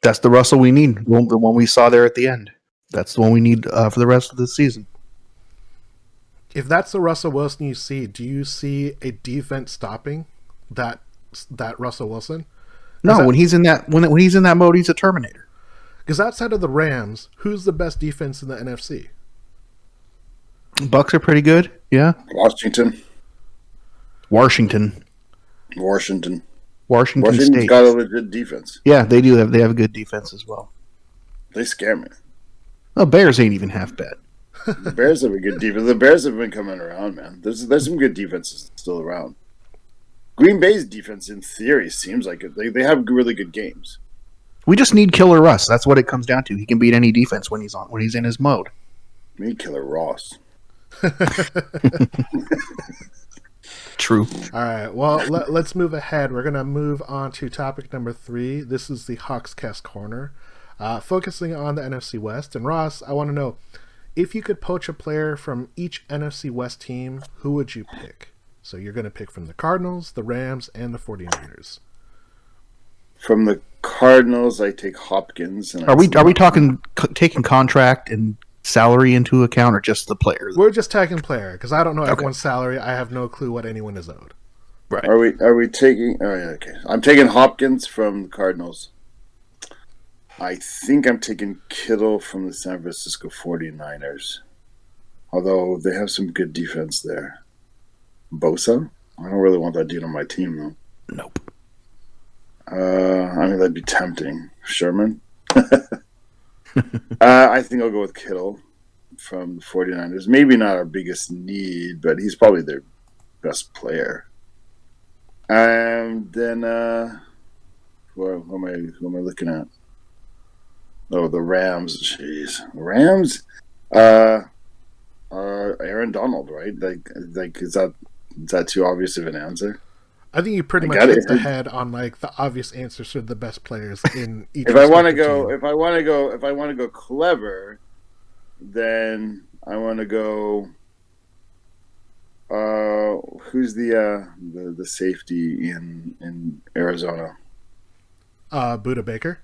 That's the Russell we need, the one we saw there at the end. That's the one we need for the rest of the season. If that's the Russell Wilson you see, do you see a defense stopping that Russell Wilson? No, when he's in that mode, he's a Terminator. Because outside of the Rams, who's the best defense in the NFC? Bucks are pretty good, yeah. Washington State. Washington's got a legit defense. Yeah, they do have. They have a good defense as well. They scare me. The Bears ain't even half bad. The Bears have a good defense. The Bears have been coming around, man. There's some good defenses still around. Green Bay's defense, in theory, seems like it. They have really good games. We just need Killer Russ. That's what it comes down to. He can beat any defense when he's in his mode. We need Killer Ross. True. All right. Well, let's move ahead. We're gonna move on to topic number 3. This is the Hawks Cast Corner, focusing on the NFC West. And Ross, I want to know, if you could poach a player from each NFC West team, who would you pick? So you're going to pick from the Cardinals, the Rams, and the 49ers. From the Cardinals, I take Hopkins. And are we talking taking contract and salary into account, or just the player? We're just taking player, because I don't know everyone's salary. I have no clue what anyone is owed. Right. Are we taking? Oh yeah, okay. I'm taking Hopkins from the Cardinals. I think I'm taking Kittle from the San Francisco 49ers. Although they have some good defense there. Bosa? I don't really want that dude on my team, though. Nope. That'd be tempting. Sherman? I think I'll go with Kittle from the 49ers. Maybe not our biggest need, but he's probably their best player. And then, who am I looking at? Oh, the Rams. Jeez. Rams? Aaron Donald, right? Like is that too obvious of an answer? I think you pretty much hit the head on like the obvious answers to the best players in each. If I want to go clever, then I want to go. Who's the safety in Arizona? Budda Baker.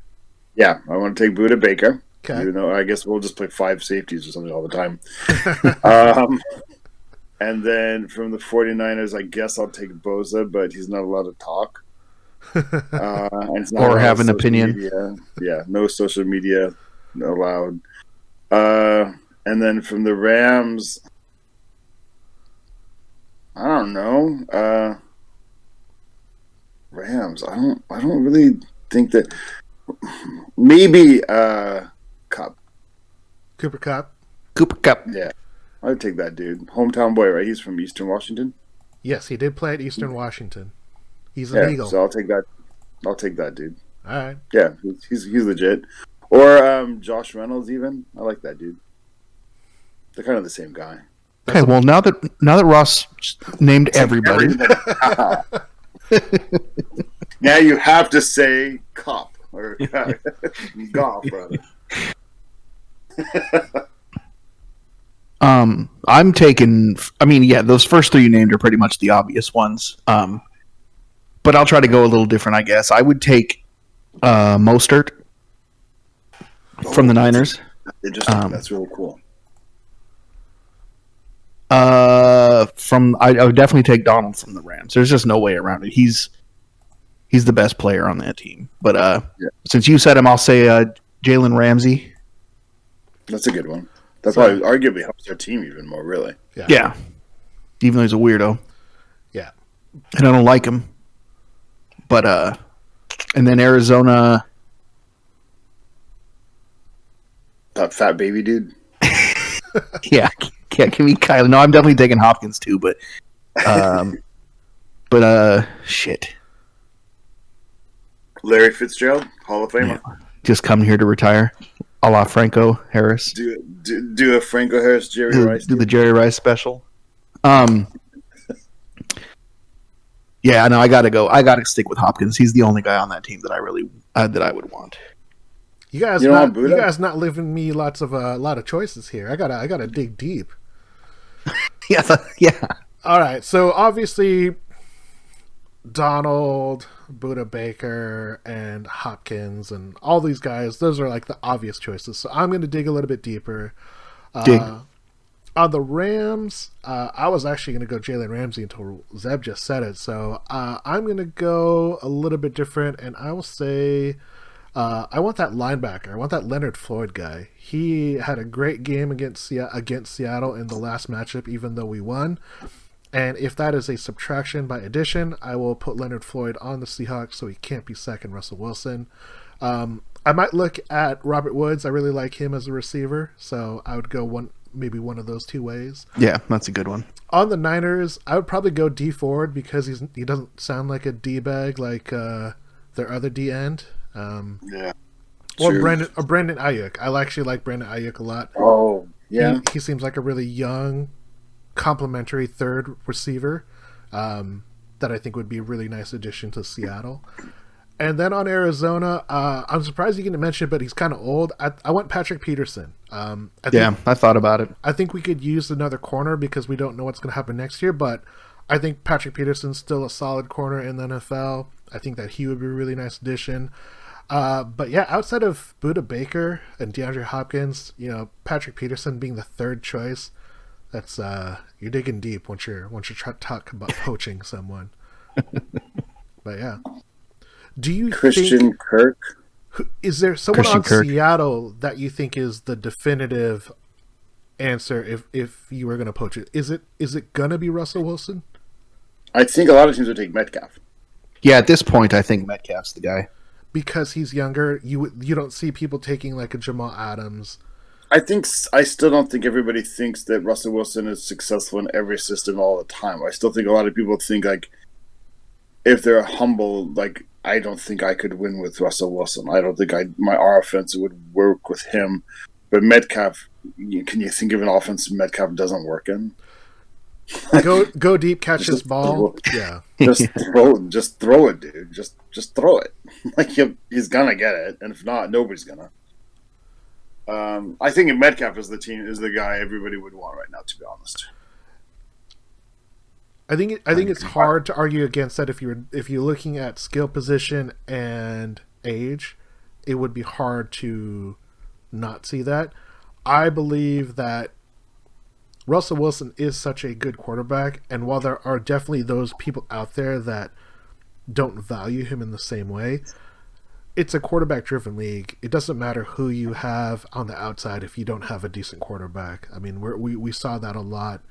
Yeah, I want to take Budda Baker. Okay. Even though I guess we'll just play 5 safeties or something all the time. And then from the 49ers, I guess I'll take Bosa, but he's not allowed to talk. And it's not or have an opinion. Media. Yeah, no social media allowed. And then from the Rams, I don't know. Rams. I don't really think that. Maybe Cup. Cooper Kupp. Cooper Kupp. Yeah, I'd take that dude. Hometown boy, right? He's from Eastern Washington. Yes, he did play at Eastern Washington. He's an Eagle. So I'll take that. I'll take that dude. All right. Yeah, he's legit. Or Josh Reynolds, even. I like that dude. They're kind of the same guy. Okay, well now that Ross named everybody, now you have to say Cop or Goff, rather. I'm taking. I mean, yeah, those first three you named are pretty much the obvious ones. But I'll try to go a little different, I guess. I would take Mostert from the Niners. Interesting. That's really cool. I would definitely take Donald from the Rams. There's just no way around it. He's the best player on that team. But since you said him, I'll say Jalen Ramsey. That's a good one. That probably arguably helps their team even more, really. Yeah. Even though he's a weirdo. Yeah. And I don't like him. But and then Arizona. That fat baby dude. Yeah, give me Kyler. No, I'm definitely taking Hopkins too, but shit. Larry Fitzgerald, Hall of Famer. Yeah. Just come here to retire, a la Franco Harris. Do a Franco Harris Jerry Rice. Do the Jerry Rice special. Yeah, no, I gotta stick with Hopkins. He's the only guy on that team that I would want. You guys not leaving me a lot of choices here. I gotta dig deep. Yeah. All right, so obviously Donald, Buda Baker, and Hopkins, and all these guys, those are like the obvious choices. So I'm gonna dig a little bit deeper. On the Rams, I was actually going to go Jalen Ramsey until Zeb just said it. So I'm going to go a little bit different, and I will say I want that linebacker. I want that Leonard Floyd guy. He had a great game against Seattle in the last matchup, even though we won. And if that is a subtraction by addition, I will put Leonard Floyd on the Seahawks so he can't be second Russell Wilson. I might look at Robert Woods. I really like him as a receiver, so I would go maybe one of those two ways. Yeah, that's a good one. On the Niners, I would probably go D Ford because he doesn't sound like a D bag like their other D end. Yeah. Or Brandon Ayuk. I actually like Brandon Ayuk a lot. Oh, yeah. He seems like a really young, complimentary third receiver that I think would be a really nice addition to Seattle. And then on Arizona, I'm surprised you didn't mention it, but he's kind of old. I went Patrick Peterson. I thought about it. I think we could use another corner because we don't know what's going to happen next year, but I think Patrick Peterson's still a solid corner in the NFL. I think that he would be a really nice addition. But yeah, outside of Buda Baker and DeAndre Hopkins, Patrick Peterson being the third choice, that's you're digging deep once you're trying to talk about poaching someone. But yeah. Do you think Kirk? Is there someone on Seattle that you think is the definitive answer if you were going to poach it? Is it going to be Russell Wilson? I think a lot of teams would take Metcalf. Yeah, at this point, I think Metcalf's the guy because he's younger. You don't see people taking like a Jamal Adams. I still don't think everybody thinks that Russell Wilson is successful in every system all the time. I still think a lot of people think like if they're humble, like. I don't think I could win with Russell Wilson. I don't think my offense would work with him. But Metcalf, can you think of an offense Metcalf doesn't work in? Go deep, catch this ball. Yeah, just throw it, dude. Just throw it. Like he's gonna get it, and if not, nobody's gonna. I think Metcalf is the guy everybody would want right now. To be honest. I think it's hard to argue against that if you're looking at skill position and age, it would be hard to not see that. I believe that Russell Wilson is such a good quarterback, and while there are definitely those people out there that don't value him in the same way, it's a quarterback-driven league. It doesn't matter who you have on the outside if you don't have a decent quarterback. I mean, we saw that a lot.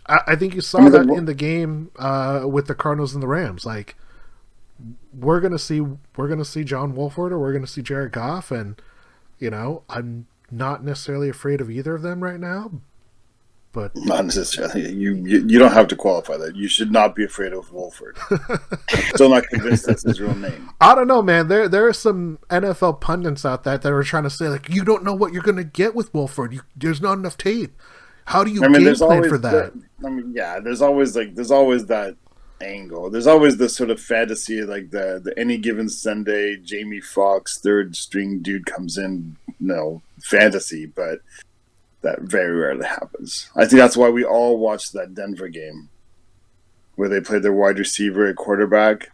I think you saw that in the game with the Cardinals and the Rams. Like, we're gonna see John Wolford or we're gonna see Jared Goff, and I'm not necessarily afraid of either of them right now. But not necessarily. You don't have to qualify that. You should not be afraid of Wolford. I'm still not convinced that's his real name. I don't know, man. There are some NFL pundits out there that are trying to say, like, you don't know what you're going to get with Wolford. There's not enough tape. How do you game plan for that? There's always that angle. There's always this sort of fantasy, like the any given Sunday, Jamie Foxx, third string dude comes in, fantasy, but that very rarely happens. I think that's why we all watched that Denver game where they played their wide receiver at quarterback.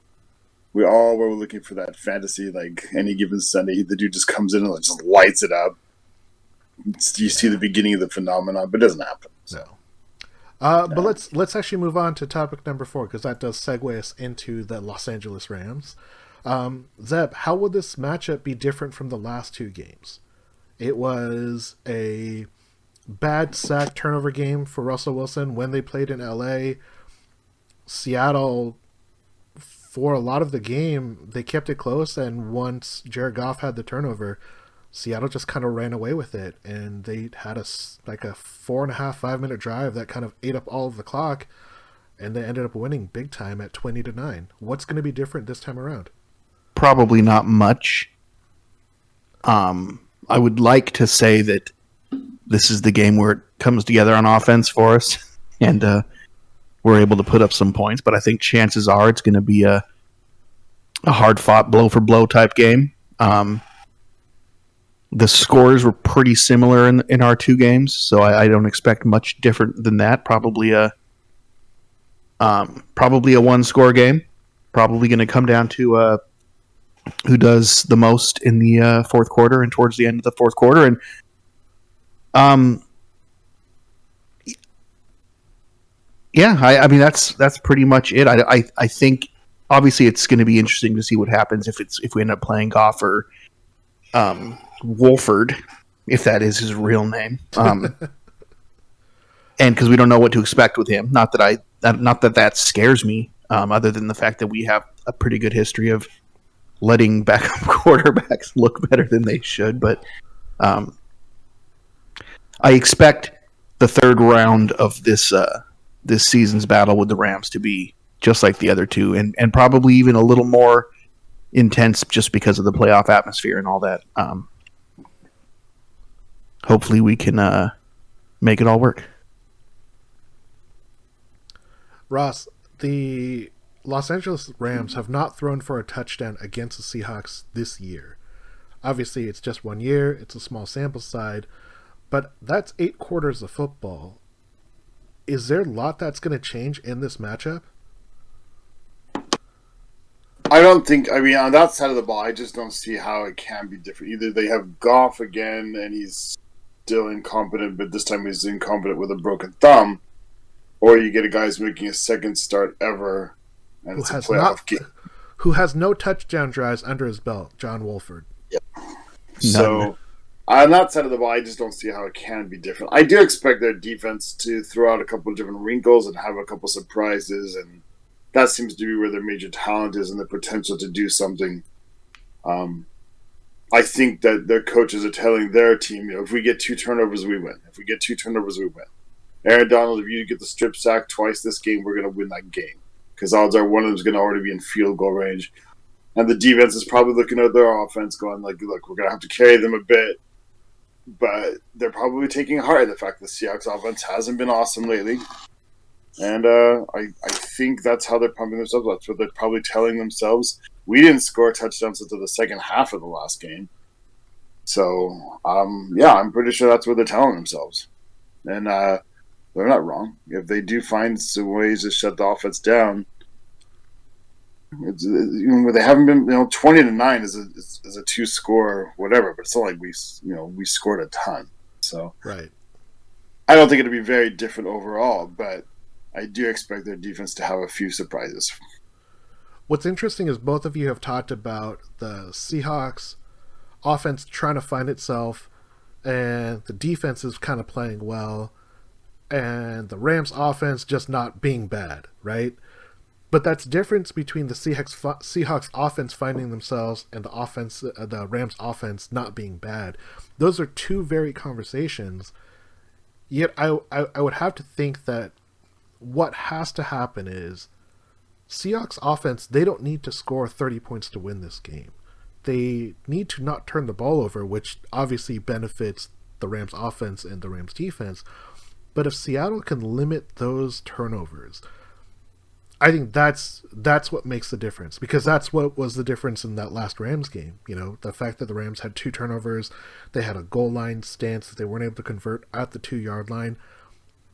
We all were looking for that fantasy, like any given Sunday, the dude just comes in and just lights it up. You see the beginning of the phenomenon, but it doesn't happen. So. But let's actually move on to topic number 4, because that does segue us into the Los Angeles Rams. Zeb, how would this matchup be different from the last 2 games? It was a bad sack turnover game for Russell Wilson when they played in LA. Seattle, for a lot of the game, they kept it close, and once Jared Goff had the turnover, Seattle just kind of ran away with it, and they had a 4.5-5 minute drive that kind of ate up all of the clock, and they ended up winning big time at 20-9. What's going to be different this time around? Probably not much. I would like to say that this is the game where it comes together on offense for us, and we're able to put up some points. But I think chances are it's going to be a hard-fought, blow-for-blow type game. The scores were pretty similar in our 2 games, so I don't expect much different than that. Probably a 1-score game. Probably going to come down to who does the most in the fourth quarter and towards the end of the fourth quarter. And I mean that's pretty much it. I think obviously it's going to be interesting to see what happens if we end up playing Goff or Wolford, if that is his real name, and because we don't know what to expect with him. Not that scares me, other than the fact that we have a pretty good history of letting backup quarterbacks look better than they should. But I expect the third round of this season's battle with the Rams to be just like the other 2, and probably even a little more intense just because of the playoff atmosphere and all that. Hopefully we can make it all work. Ross, the Los Angeles Rams have not thrown for a touchdown against the Seahawks this year. Obviously, it's just 1 year. It's a small sample size. But that's 8 quarters of football. Is there a lot that's going to change in this matchup? I don't think. I mean, on that side of the ball, I just don't see how it can be different. Either they have Goff again, and he's still incompetent, but this time he's incompetent with a broken thumb, or you get a guy who's making a second start ever, and it's a playoff game. Who has no touchdown drives under his belt, John Wolford. Yep. So, on that side of the ball, I just don't see how it can be different. I do expect their defense to throw out a couple of different wrinkles and have a couple surprises, and that seems to be where their major talent is and the potential to do something. I think that their coaches are telling their team, if we get 2 turnovers, we win. If we get 2 turnovers, we win. Aaron Donald, if you get the strip sack twice this game, we're going to win that game. Because odds are one of them is going to already be in field goal range. And the defense is probably looking at their offense going, like, look, we're going to have to carry them a bit. But they're probably taking heart in the fact that the Seahawks offense hasn't been awesome lately. And I think that's how they're pumping themselves up. That's what they're probably telling themselves. We didn't score touchdowns until the second half of the last game. So, I'm pretty sure that's what they're telling themselves. And they're not wrong. If they do find some ways to shut the offense down, they haven't been, 20-9 is a 2-score whatever, but it's not like we scored a ton. So, right. I don't think it'll be very different overall, but I do expect their defense to have a few surprises. What's interesting is both of you have talked about the Seahawks offense trying to find itself, and the defense is kind of playing well, and the Rams offense just not being bad, right? But that's difference between the Seahawks offense finding themselves and the Rams offense not being bad. Those are two very conversations. Yet I would have to think that what has to happen is Seahawks offense, they don't need to score 30 points to win this game. They need to not turn the ball over, which obviously benefits the Rams offense and the Rams defense. But if Seattle can limit those turnovers, I think that's what makes the difference, because that's what was the difference in that last Rams game. You know, the fact that the Rams had 2 turnovers, they had a goal line stance that they weren't able to convert at the 2-yard line.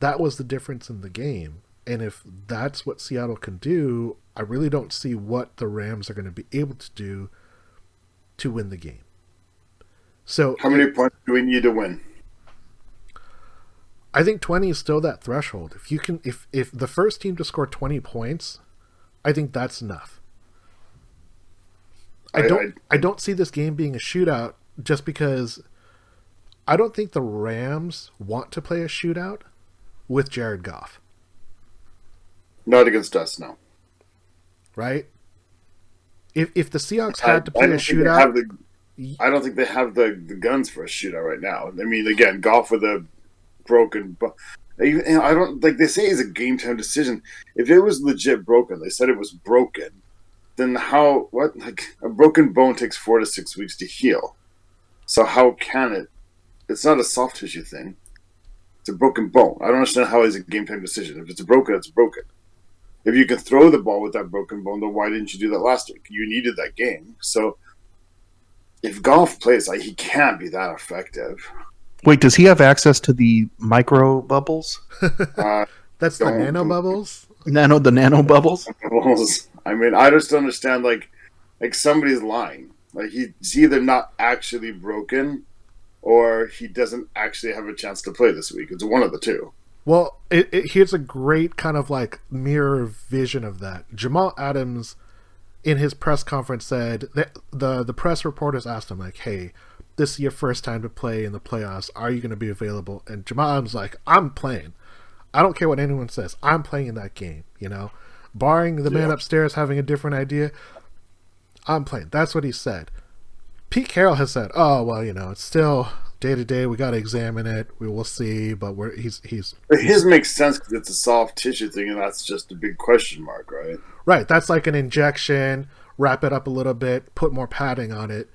That was the difference in the game. And if that's what Seattle can do, I really don't see what the Rams are going to be able to do to win the game. So, how many points do we need to win? I think 20 is still that threshold. If you can, if the first team to score 20 points, I think that's enough. I don't see this game being a shootout, just because I don't think the Rams want to play a shootout with Jared Goff. Not against us, no. Right? If the Seahawks had to play a shootout, I don't think they have the guns for a shootout right now. I mean, again, Goff with a broken, but I don't, like they say, it's a game time decision. If it was legit broken, they said it was broken, then like a broken bone takes 4 to 6 weeks to heal. So how can it? It's not a soft tissue thing. It's a broken bone. I don't understand how it's a game time decision. If it's broken, it's broken. If you can throw the ball with that broken bone, then why didn't you do that last week? You needed that game. So if Goff plays, like, he can't be that effective. Wait, does he have access to the micro bubbles? That's the nano bubbles? The nano bubbles? I mean, I just don't understand, like somebody's lying. Like, he's either not actually broken or he doesn't actually have a chance to play this week. It's one of the two. Well, here's a great kind of like mirror vision of that. Jamal Adams, in his press conference, said that the press reporters asked him, like, hey, this is your first time to play in the playoffs. Are you going to be available? And Jamal Adams like, I'm playing. I don't care what anyone says. I'm playing in that game, you know? Barring the man upstairs having a different idea, I'm playing. That's what he said. Pete Carroll has said, oh, well, you know, it's still day to day. We got to examine it. We will see. But he's his makes sense because it's a soft tissue thing, and that's just a big question mark, right? Right. That's like an injection. Wrap it up a little bit. Put more padding on it.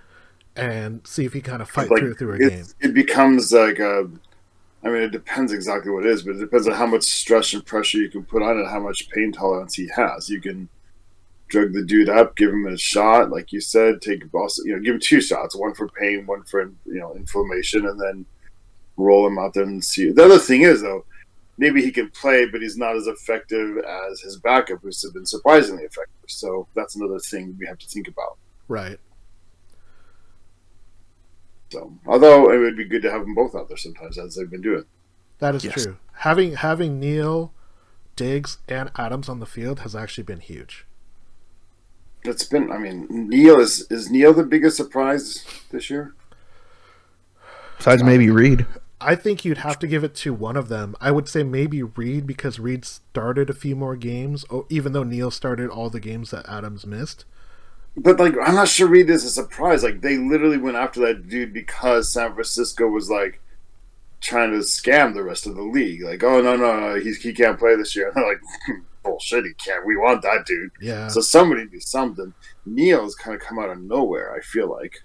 And see if you kind of fight through a game. It becomes like it depends exactly what it is, but it depends on how much stress and pressure you can put on it, how much pain tolerance he has. You can drug the dude up, give him a shot, like you said, give him 2 shots, one for pain, one for inflammation, and then roll him out there and see. The other thing is, though, maybe he can play, but he's not as effective as his backup, who's been surprisingly effective. So that's another thing we have to think about. Right. So, although it would be good to have them both out there sometimes, as they've been doing. That is true. Having Neal, Diggs, and Adams on the field has actually been huge. It's been. I mean, Neal is Neal the biggest surprise this year? Besides maybe Reed. I think you'd have to give it to one of them. I would say maybe Reed, because Reed started a few more games, even though Neal started all the games that Adams missed. But, like, I'm not sure Reed is a surprise. Like, they literally went after that dude because San Francisco was, like, trying to scam the rest of the league. Like, oh, no, he can't play this year. And they're like, bullshit, he can't. We want that dude. Yeah. So somebody do something. Neal's kind of come out of nowhere, I feel like.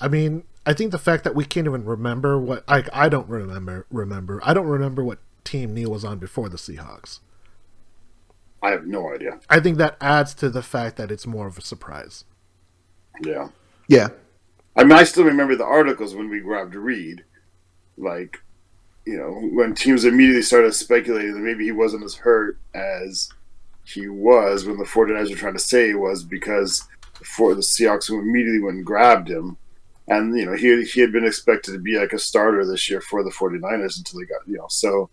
I mean, I think the fact that we can't even remember what... I don't remember. I don't remember what team Neal was on before the Seahawks. I have no idea. I think that adds to the fact that it's more of a surprise. Yeah. Yeah. I mean, I still remember the articles when we grabbed Reed. Like, when teams immediately started speculating that maybe he wasn't as hurt as he was when the 49ers were trying to say he was, because the Seahawks immediately went and grabbed him. And, he had been expected to be like a starter this year for the 49ers until they got, so...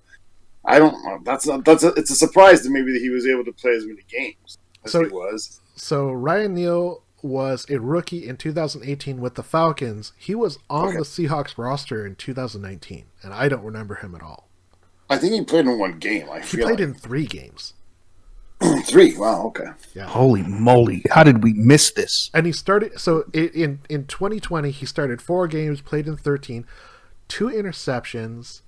I don't know. It's a surprise to me that he was able to play as many games as he was. So Ryan Neal was a rookie in 2018 with the Falcons. He was on the Seahawks roster in 2019, and I don't remember him at all. I think he played in one game. He played in 3 games. 3? Wow, okay. Yeah. Holy moly. How did we miss this? And he started, so in 2020, he started 4 games, played in 13, 2 interceptions.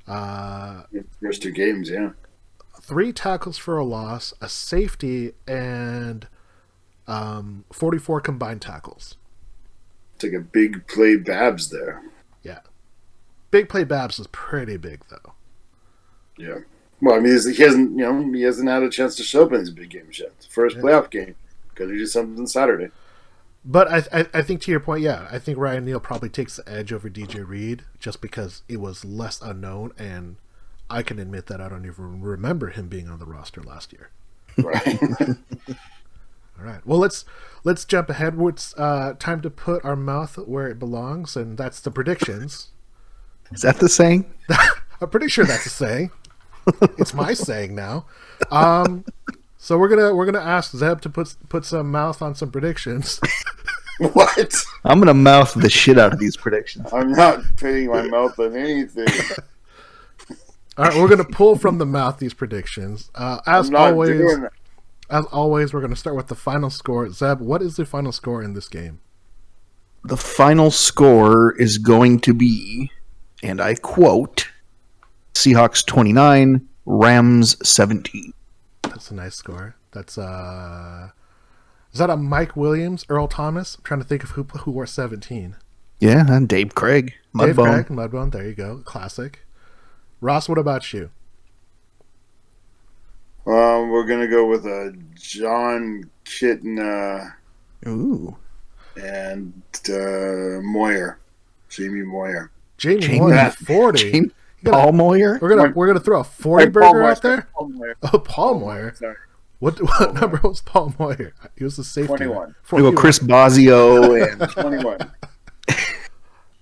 First 2 games, yeah. 3 tackles for a loss, a safety, and 44 combined tackles. It's like a big play Babs there. Yeah. Big play Babs is pretty big, though. Yeah. Well, I mean, he hasn't had a chance to show up in these big games yet. It's the first playoff game because he did something Saturday. But I think to your point, yeah, I think Ryan Neal probably takes the edge over DJ Reed just because it was less unknown, and I can admit that I don't even remember him being on the roster last year. Right. All right. Well, let's jump ahead. It's time to put our mouth where it belongs, and that's the predictions. Is that the saying? I'm pretty sure that's a saying. It's my saying now. So we're gonna ask Zeb to put some mouth on some predictions. What? I'm gonna mouth the shit out of these predictions. I'm not putting my mouth on anything. All right, we're gonna pull from the mouth these predictions. As always, we're gonna start with the final score. Zeb, what is the final score in this game? The final score is going to be, and I quote, Seahawks 29, Rams 17. That's a nice score. That's is that a Mike Williams, Earl Thomas? I'm trying to think of who wore 17. Yeah, and Dave Craig, Mudbone. Mudbone. There you go, classic. Ross, what about you? We're gonna go with John Kitten. Ooh. And Moyer, Jamie Moyer. Jamie Moyer, 40. Paul Moyer. We're gonna throw a 40 burger out there. Paul Moyer. Oh, Paul Moyer. Sorry. What number was Paul Moyer? He was the safety. 21. We go Chris Bosio and 21.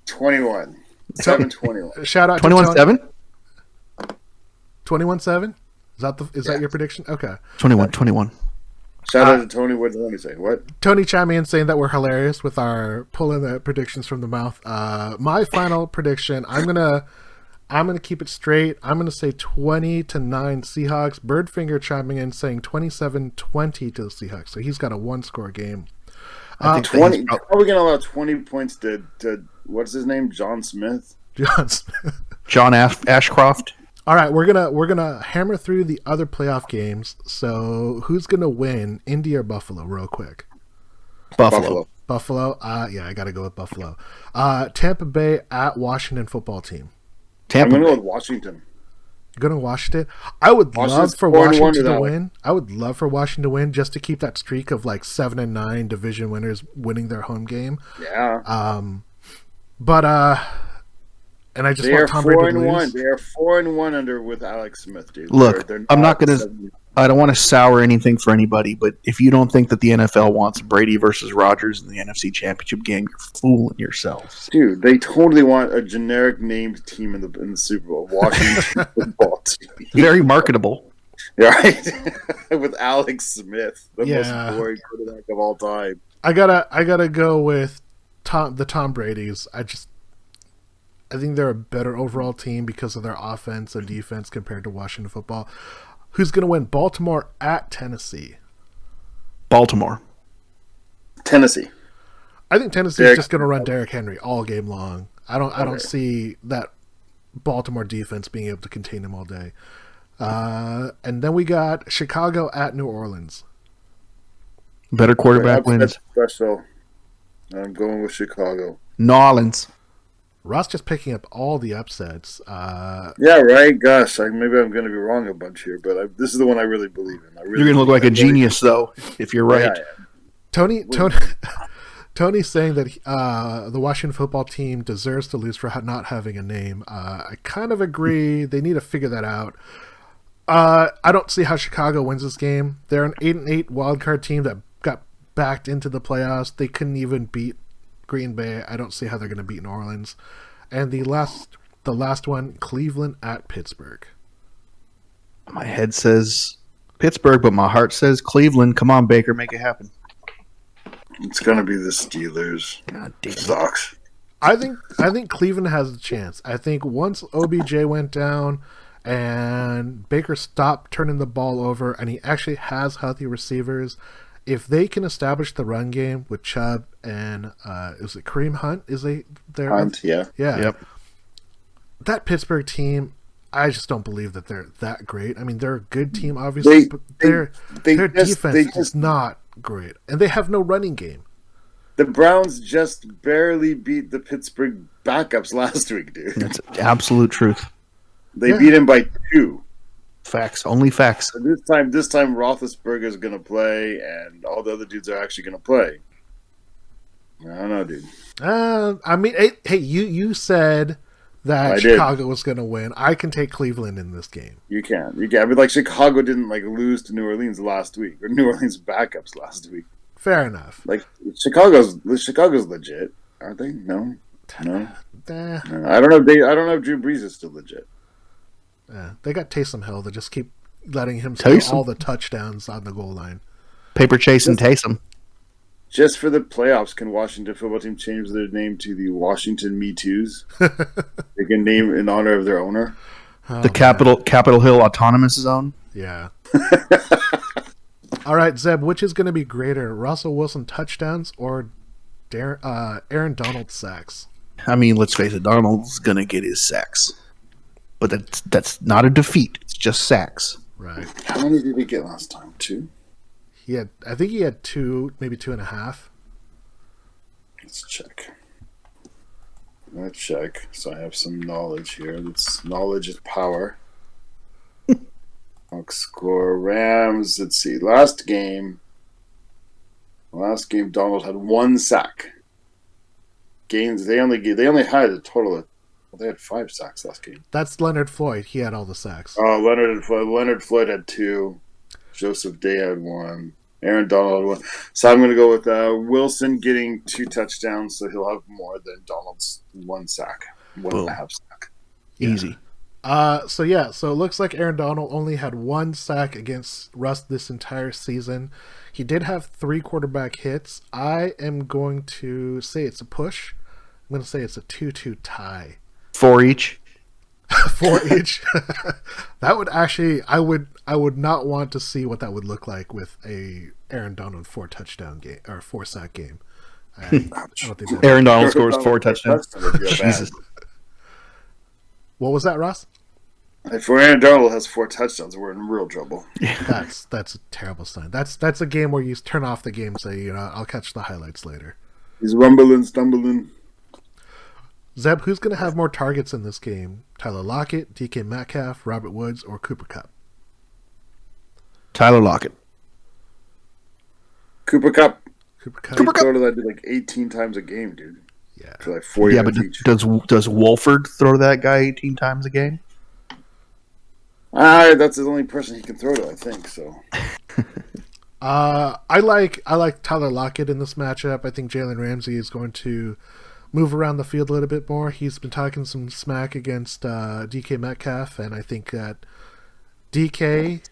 21. 7-21. Shout out 21-7. 21-7. Is that your prediction? Okay. 21. Shout out to Tony. What did Tony say? What? Tony chimed in saying that we're hilarious with our pulling the predictions from the mouth. My final prediction, I'm gonna keep it straight. I'm gonna say 20-9 Seahawks. Birdfinger chiming in saying 27-20 to the Seahawks. So he's got a 1-score game. I think 20. How are we gonna allow 20 points to what's his name? John Smith. John Ashcroft. All right, we're gonna hammer through the other playoff games. So who's gonna win, Indy or Buffalo, real quick? Buffalo. Yeah, I gotta go with Buffalo. Tampa Bay at Washington football team. I'm gonna go with Washington. You're going to Washington? I would love for Washington to win. I would love for Washington to win just to keep that streak of like 7-9 division winners winning their home game. Yeah. And I just want Tom Brady to lose. They are 4-1 under with Alex Smith, dude. Look, I'm not going to. I don't want to sour anything for anybody, but if you don't think that the NFL wants Brady versus Rodgers in the NFC Championship game, you're fooling yourselves. Dude, they totally want a generic named team in the Super Bowl, Washington football team. Very marketable. Right? With Alex Smith, the most boring quarterback of all time. I gotta go with Tom Brady's. I think they're a better overall team because of their offense and defense compared to Washington football. Who's going to win? Baltimore at Tennessee. Baltimore. Tennessee. I think Tennessee is just going to run Derrick Henry all game long. I don't see that Baltimore defense being able to contain him all day. And then we got Chicago at New Orleans. Better quarterback wins. Special. I'm going with Chicago. New Orleans. Ross just picking up all the upsets. Yeah, right. Gosh, maybe I'm going to be wrong a bunch here, but this is the one I really believe in. You're going to look like a genius, though, if you're right. Yeah. Tony's saying that the Washington football team deserves to lose for not having a name. I kind of agree. They need to figure that out. I don't see how Chicago wins this game. They're an 8-8 wildcard team that got backed into the playoffs. They couldn't even beat Green Bay. I don't see how they're going to beat New Orleans. And the last one, Cleveland at Pittsburgh. My head says Pittsburgh, but my heart says Cleveland. Come on, Baker, make it happen. It's gonna be the Steelers. God damn it. Sucks. I think Cleveland has a chance. I think once OBJ went down and Baker stopped turning the ball over and he actually has healthy receivers, if they can establish the run game with Chubb and is it Kareem Hunt? Is they there? Hunt, yeah. Yep. That Pittsburgh team, I just don't believe that they're that great. I mean, they're a good team, obviously, but their defense is not great, and they have no running game. The Browns just barely beat the Pittsburgh backups last week, dude. That's absolute truth. They beat him by 2. Facts. Only facts. So this time Roethlisberger is going to play, and all the other dudes are actually going to play. I don't know, dude. I mean, hey, you said that Chicago was going to win. I can take Cleveland in this game. You can. I mean, like Chicago didn't lose to New Orleans last week, or New Orleans backups last week. Fair enough. Like Chicago's legit, aren't they? No. No. I don't know if Drew Brees is still legit. They got Taysom Hill. They just keep letting him score all the touchdowns on the goal line. Paper chasing Taysom. Just for the playoffs, can Washington football team change their name to the Washington Me Too's? They can name in honor of their owner. The Capitol Hill Autonomous Zone. Yeah. All right, Zeb, which is going to be greater, Russell Wilson touchdowns or Aaron Donald sacks? I mean, let's face it, Donald's going to get his sacks. But that's not a defeat. It's just sacks. Right. How many did he get last time? 2? I think he had 2, maybe 2.5. Let's check. So I have some knowledge here. Knowledge is power. Hawks score Rams. Let's see. Last game, Donald had 1 sack. Games they only had a total of they had 5 sacks last game. That's Leonard Floyd. He had all the sacks. Oh, Leonard Floyd had 2. Joseph Day had 1. Aaron Donald had 1. So I'm going to go with Wilson getting 2 touchdowns, so he'll have more than Donald's 1 sack, 1.5 sack. Easy. So it looks like Aaron Donald only had 1 sack against Russ this entire season. He did have 3 quarterback hits. I am going to say it's a push. I'm going to say it's a 2-2 tie. 4 each. 4 each. That would actually, I would not want to see what that would look like with a Aaron Donald 4 touchdown game or 4 sack game. I don't think Aaron Donald scores 4 touchdowns. Jesus. What was that, Ross? If Aaron Donald has 4 touchdowns, we're in real trouble. That's a terrible sign. That's a game where you turn off the game and say, I'll catch the highlights later. He's rumbling, stumbling. Zeb, who's going to have more targets in this game? Tyler Lockett, DK Metcalf, Robert Woods, or Cooper Kupp? Tyler Lockett. Cooper Kupp. Cooper Kupp. He throw to that 18 times a game, dude. Yeah. For 4 Yeah, but yards each. does Wolford throw to that guy 18 times a game? That's the only person he can throw to, I think. So. I like Tyler Lockett in this matchup. I think Jalen Ramsey is going to move around the field a little bit more. He's been talking some smack against DK Metcalf, and I think that DK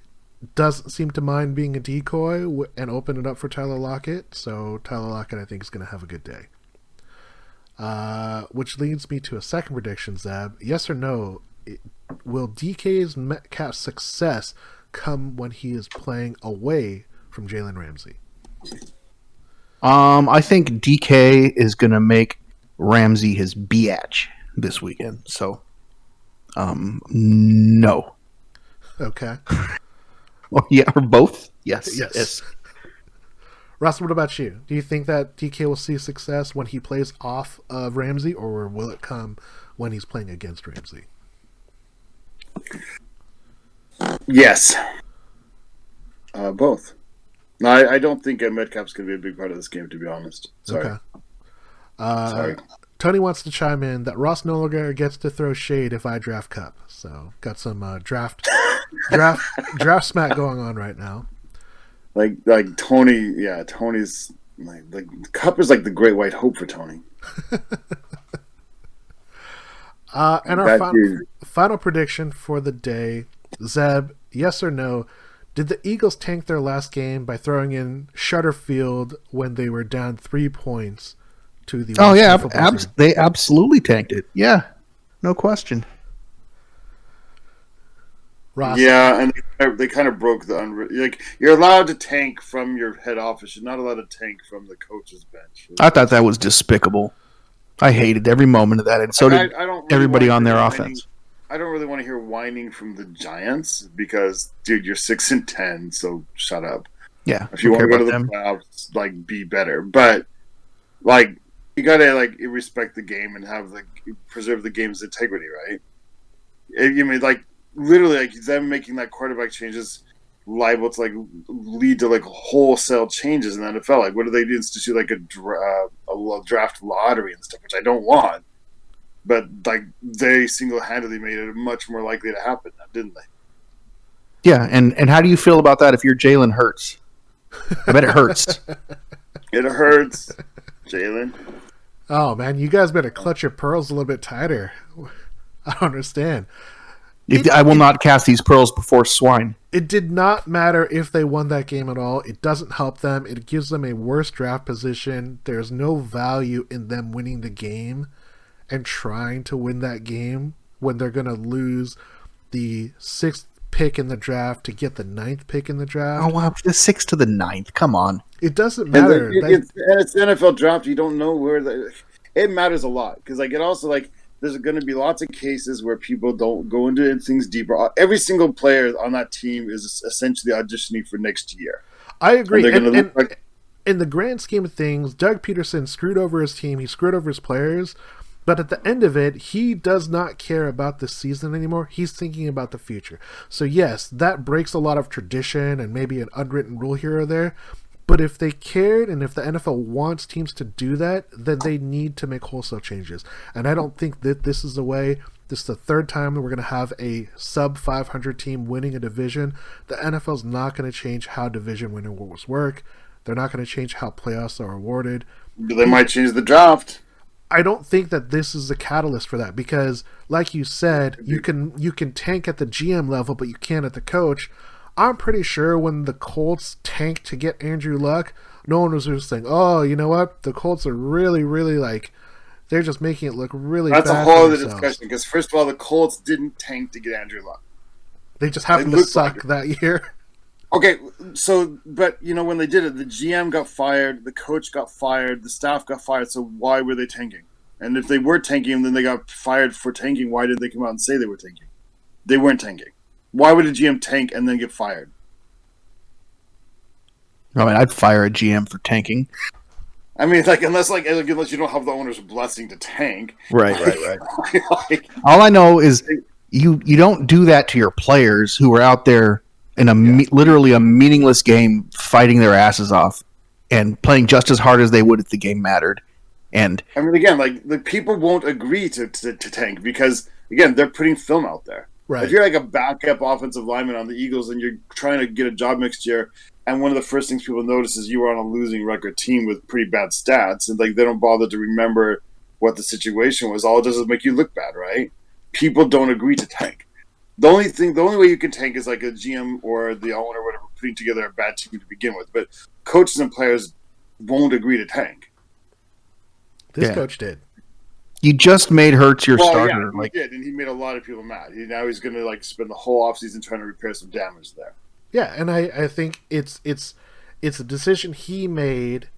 doesn't seem to mind being a decoy and open it up for Tyler Lockett. So Tyler Lockett, I think, is going to have a good day. Which leads me to a second prediction, Zab. Yes or no? Will DK's Metcalf success come when he is playing away from Jalen Ramsey? I think DK is going to make Ramsey his biatch this weekend. So, no. Okay. Well, yeah, or both? Yes. Russ, what about you? Do you think that DK will see success when he plays off of Ramsey, or will it come when he's playing against Ramsey? Yes. Both. No, I don't think Metcalf's going to be a big part of this game, to be honest. Sorry. Okay. Sorry. Tony wants to chime in that Ross no longer gets to throw shade if I draft Kupp. So got some draft smack going on right now. Like Tony, yeah, Tony's like Kupp is like the great white hope for Tony. And our final prediction for the day, Zeb, yes or no, Did the Eagles tank their last game by throwing in Shutterfield when they were down 3 points to the Washington football team? They absolutely tanked it. Yeah, no question. Ross. Yeah, and they kind of broke like you're allowed to tank from your head office. You're not allowed to tank from the coach's bench. I thought that was despicable. I hated every moment of that, and so did everybody on their offense. I don't really want to hear whining from the Giants because, dude, you're 6-10, so shut up. Yeah, if you want to go to the playoffs, like, be better. But like, you gotta like respect the game and have preserve the game's integrity, right? You mean like literally like them making that quarterback change is liable to like lead to like wholesale changes in the NFL. Like, what do they institute like a draft lottery and stuff, which I don't want. But like they single-handedly made it much more likely to happen, didn't they? Yeah, and how do you feel about that if you're Jalen Hurts? I bet it hurts. It hurts, Jalen. Oh man, you guys better clutch your pearls a little bit tighter. I don't understand. I will not cast these pearls before swine. It did not matter if they won that game at all. It doesn't help them. It gives them a worse draft position. There's no value in them winning the game and trying to win that game when they're going to lose the 6th pick in the draft to get the 9th pick in the draft. Oh, wow. The 6th to the 9th. Come on. It doesn't matter. It's the NFL draft. You don't know where it matters a lot. Because like it also like there's going to be lots of cases where people don't go into things deeper. Every single player on that team is essentially auditioning for next year. I agree. And in the grand scheme of things, Doug Peterson screwed over his team. He screwed over his players. But at the end of it, he does not care about the season anymore. He's thinking about the future. So yes, that breaks a lot of tradition and maybe an unwritten rule here or there. But if they cared and if the NFL wants teams to do that, then they need to make wholesale changes. And I don't think that this is the way. This is the 3rd time that we're going to have a sub-500 team winning a division. The NFL's not going to change how division winners work. They're not going to change how playoffs are awarded. They might change the draft. I don't think that this is a catalyst for that because, like you said, you can tank at the GM level, but you can't at the coach. I'm pretty sure when the Colts tanked to get Andrew Luck, no one was just saying, "Oh, you know what? The Colts are really, really like they're just making it look really." That's bad a whole other themselves. discussion because first of all, the Colts didn't tank to get Andrew Luck. They just happened to suck that year. Okay, so, but, you know, when they did it, the GM got fired, the coach got fired, the staff got fired, so why were they tanking? And if they were tanking, then they got fired for tanking, why did they come out and say they were tanking? They weren't tanking. Why would a GM tank and then get fired? I mean, I'd fire a GM for tanking. I mean, like unless you don't have the owner's blessing to tank. Right. Like, all I know is you don't do that to your players who are out there in literally a meaningless game, fighting their asses off and playing just as hard as they would if the game mattered. And I mean, again, like the people won't agree to tank because again, they're putting film out there. Right. If you're like a backup offensive lineman on the Eagles and you're trying to get a job next year, and one of the first things people notice is you are on a losing record team with pretty bad stats, and like they don't bother to remember what the situation was. All it does is make you look bad, right? People don't agree to tank. The only way you can tank is like a GM or the owner or whatever putting together a bad team to begin with. But coaches and players won't agree to tank. This coach did. You just made Hurts your starter. Yeah, he did, and he made a lot of people mad. Now he's going to like spend the whole offseason trying to repair some damage there. Yeah, and I think it's a decision he made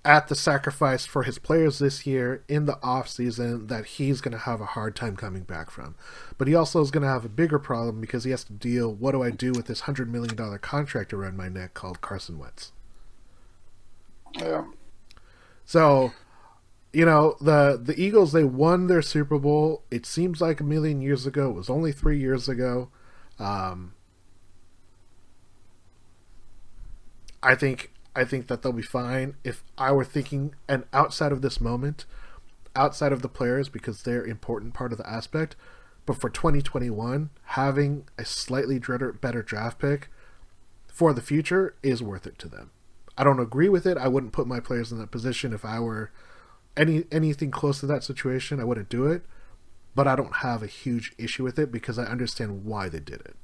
at the sacrifice for his players this year in the offseason that he's going to have a hard time coming back from. But he also is going to have a bigger problem because he has to deal, what do I do with this $100 million contract around my neck called Carson Wentz? Yeah. So, you know, the Eagles, they won their Super Bowl. It seems like a million years ago. It was only 3 years ago. I think that they'll be fine. If I were thinking, and outside of this moment, outside of the players, because they're an important part of the aspect, but for 2021, having a slightly better draft pick for the future is worth it to them. I don't agree with it. I wouldn't put my players in that position. If I were anything close to that situation, I wouldn't do it. But I don't have a huge issue with it because I understand why they did it.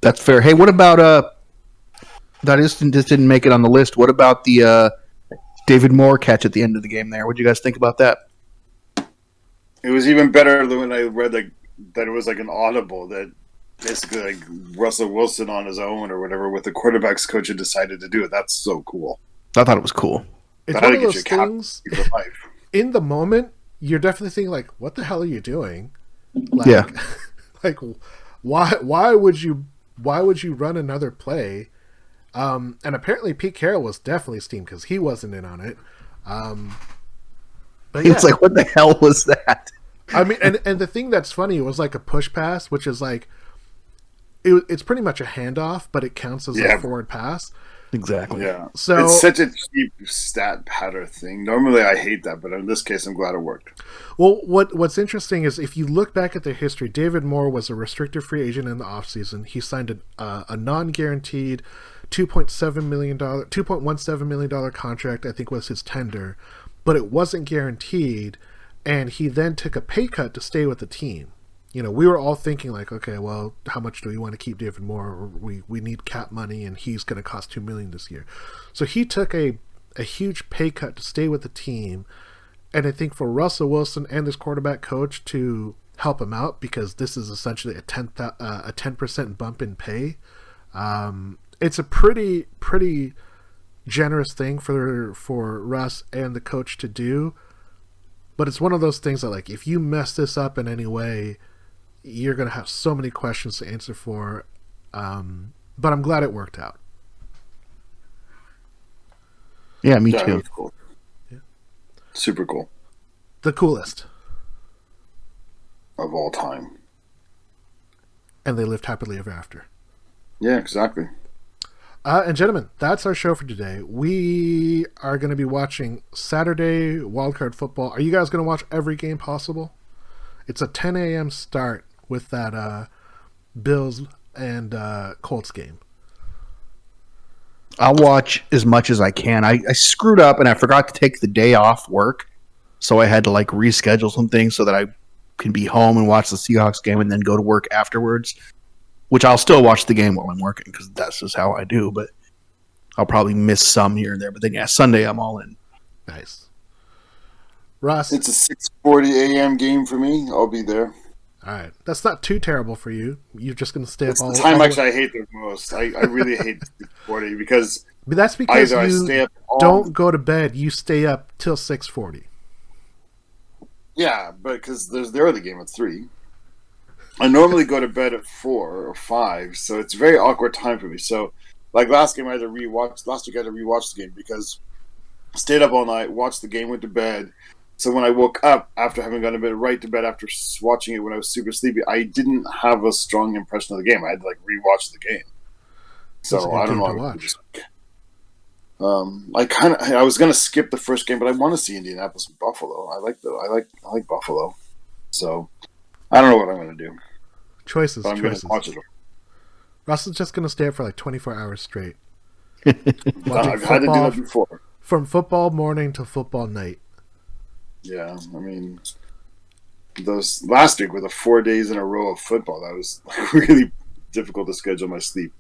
That's fair. Hey, what about that just didn't make it on the list. What about the David Moore catch at the end of the game there? What do you guys think about that? It was even better than when I read that it was like an audible that basically like Russell Wilson on his own or whatever with the quarterback's coach had decided to do it. That's so cool. I thought it was cool. It's one of those things. In the moment, you're definitely thinking like, "What the hell are you doing?" Like, yeah. Like, why would you run another play? And apparently Pete Carroll was definitely steamed because he wasn't in on it. But He was like, "What the hell was that?" I mean, and the thing that's funny, it was like a push pass, which is like, it's pretty much a handoff, but it counts as a forward pass. Exactly. Yeah. So it's such a cheap stat pattern thing. Normally, I hate that, but in this case, I'm glad it worked. Well, what's interesting is if you look back at the history, David Moore was a restricted free agent in the offseason. He signed a non-guaranteed $2.17 million contract, I think was his tender, but it wasn't guaranteed, and he then took a pay cut to stay with the team. You know, we were all thinking like, okay, well, how much do we want to keep David Moore? We need cap money, and he's going to cost $2 million this year. So he took a huge pay cut to stay with the team, and I think for Russell Wilson and this quarterback coach to help him out, because this is essentially a 10% bump in pay. It's a pretty generous thing for Russ and the coach to do, but it's one of those things that like if you mess this up in any way, you're going to have so many questions to answer for. But I'm glad it worked out. Yeah, me too. Was cool. Yeah. Super cool. The coolest of all time. And they lived happily ever after. Yeah, exactly. And gentlemen, that's our show for today. We are going to be watching Saturday wildcard football. Are you guys going to watch every game possible? It's a 10 a.m. start with that Bills and Colts game. I'll watch as much as I can. I screwed up and I forgot to take the day off work, so I had to like reschedule some things so that I can be home and watch the Seahawks game and then go to work afterwards. Which I'll still watch the game while I'm working because that's just how I do. But I'll probably miss some here and there. But then, yeah, Sunday I'm all in. Nice. Ross? It's a 6:40 a.m. game for me. I'll be there. All right. That's not too terrible for you. You're just going to stay up all the time actually I hate the most. I really hate 6:40 because... But that's because you don't go to bed. You stay up till 6:40. Yeah, but because there's the early game at 3. I normally go to bed at 4 or 5, so it's a very awkward time for me. So, like last week I had to rewatch the game because I stayed up all night, watched the game, went to bed. So when I woke up after having gone to bed, right to bed after watching it when I was super sleepy, I didn't have a strong impression of the game. I had to like rewatch the game. So I don't know. I was gonna skip the first game, but I want to see Indianapolis and Buffalo. I like Buffalo. So I don't know what I'm gonna do. Choices. But I'm gonna watch it. Russell's just gonna stay up for like 24 hours straight. I've had to do that before. From football morning to football night. Yeah, I mean, those last week with the 4 days in a row of football, that was really difficult to schedule my sleep.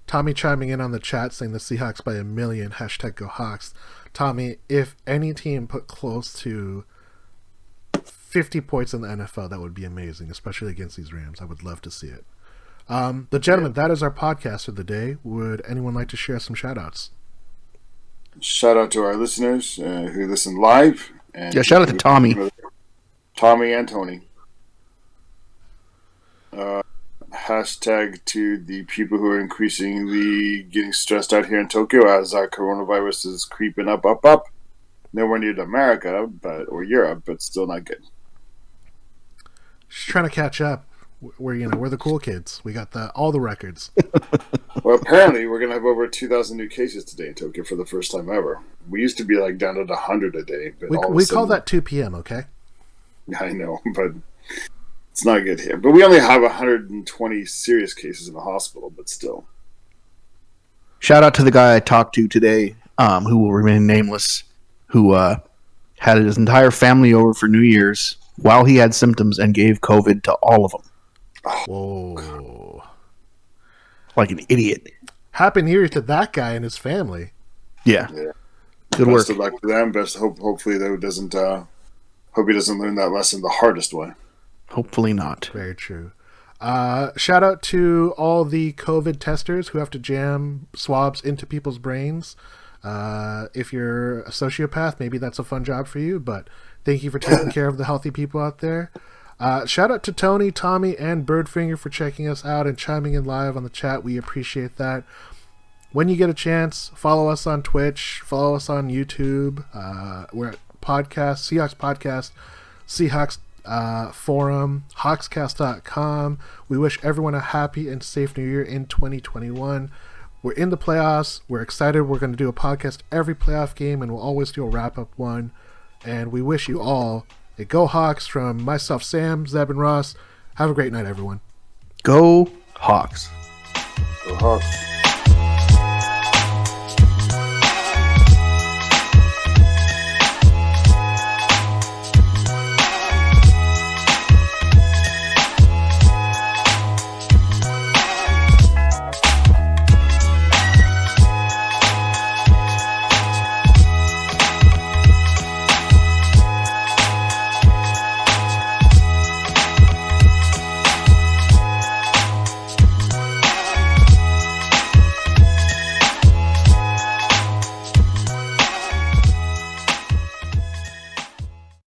Tommy chiming in on the chat saying the Seahawks by 1 million, #Go Hawks. Tommy, if any team put close to 50 points in the NFL, that would be amazing, especially against these Rams. I would love to see it. The gentlemen, that is our podcast for the day. Would anyone like to share some shout-outs? Shout out to our listeners who listen live. And yeah, shout out to Tommy. Tommy and Tony. Hashtag to the people who are increasingly getting stressed out here in Tokyo as our coronavirus is creeping up. Nowhere near to America or Europe, but still not good. Just trying to catch up. We're the cool kids. We got all the records. Well, apparently we're gonna have over 2,000 new cases today in Tokyo for the first time ever. We used to be like down at 100 a day. But we call that 2 p.m. Okay. I know, but it's not good here. But we only have 120 serious cases in the hospital, but still. Shout out to the guy I talked to today, who will remain nameless, who had his entire family over for New Year's while he had symptoms and gave COVID to all of them. Whoa. like an idiot. Happy New Year to that guy and his family. Yeah. Yeah. Good work. Best of luck to them. Hopefully, though, doesn't. Hope he doesn't learn that lesson the hardest way. Hopefully not. Very true. Shout out to all the COVID testers who have to jam swabs into people's brains. If you're a sociopath, maybe that's a fun job for you, but thank you for taking care of the healthy people out there. Shout out to Tony, Tommy, and Birdfinger for checking us out and chiming in live on the chat. We appreciate that. When you get a chance, follow us on Twitch, follow us on YouTube. We're at podcast, Seahawks Podcast, Seahawks Forum, hawkscast.com. We wish everyone a happy and safe New Year in 2021. We're in the playoffs. We're excited. We're going to do a podcast every playoff game, and we'll always do a wrap-up one. And we wish you all a Go Hawks from myself, Sam, Zeb, and Ross. Have a great night, everyone. Go Hawks. Go Hawks.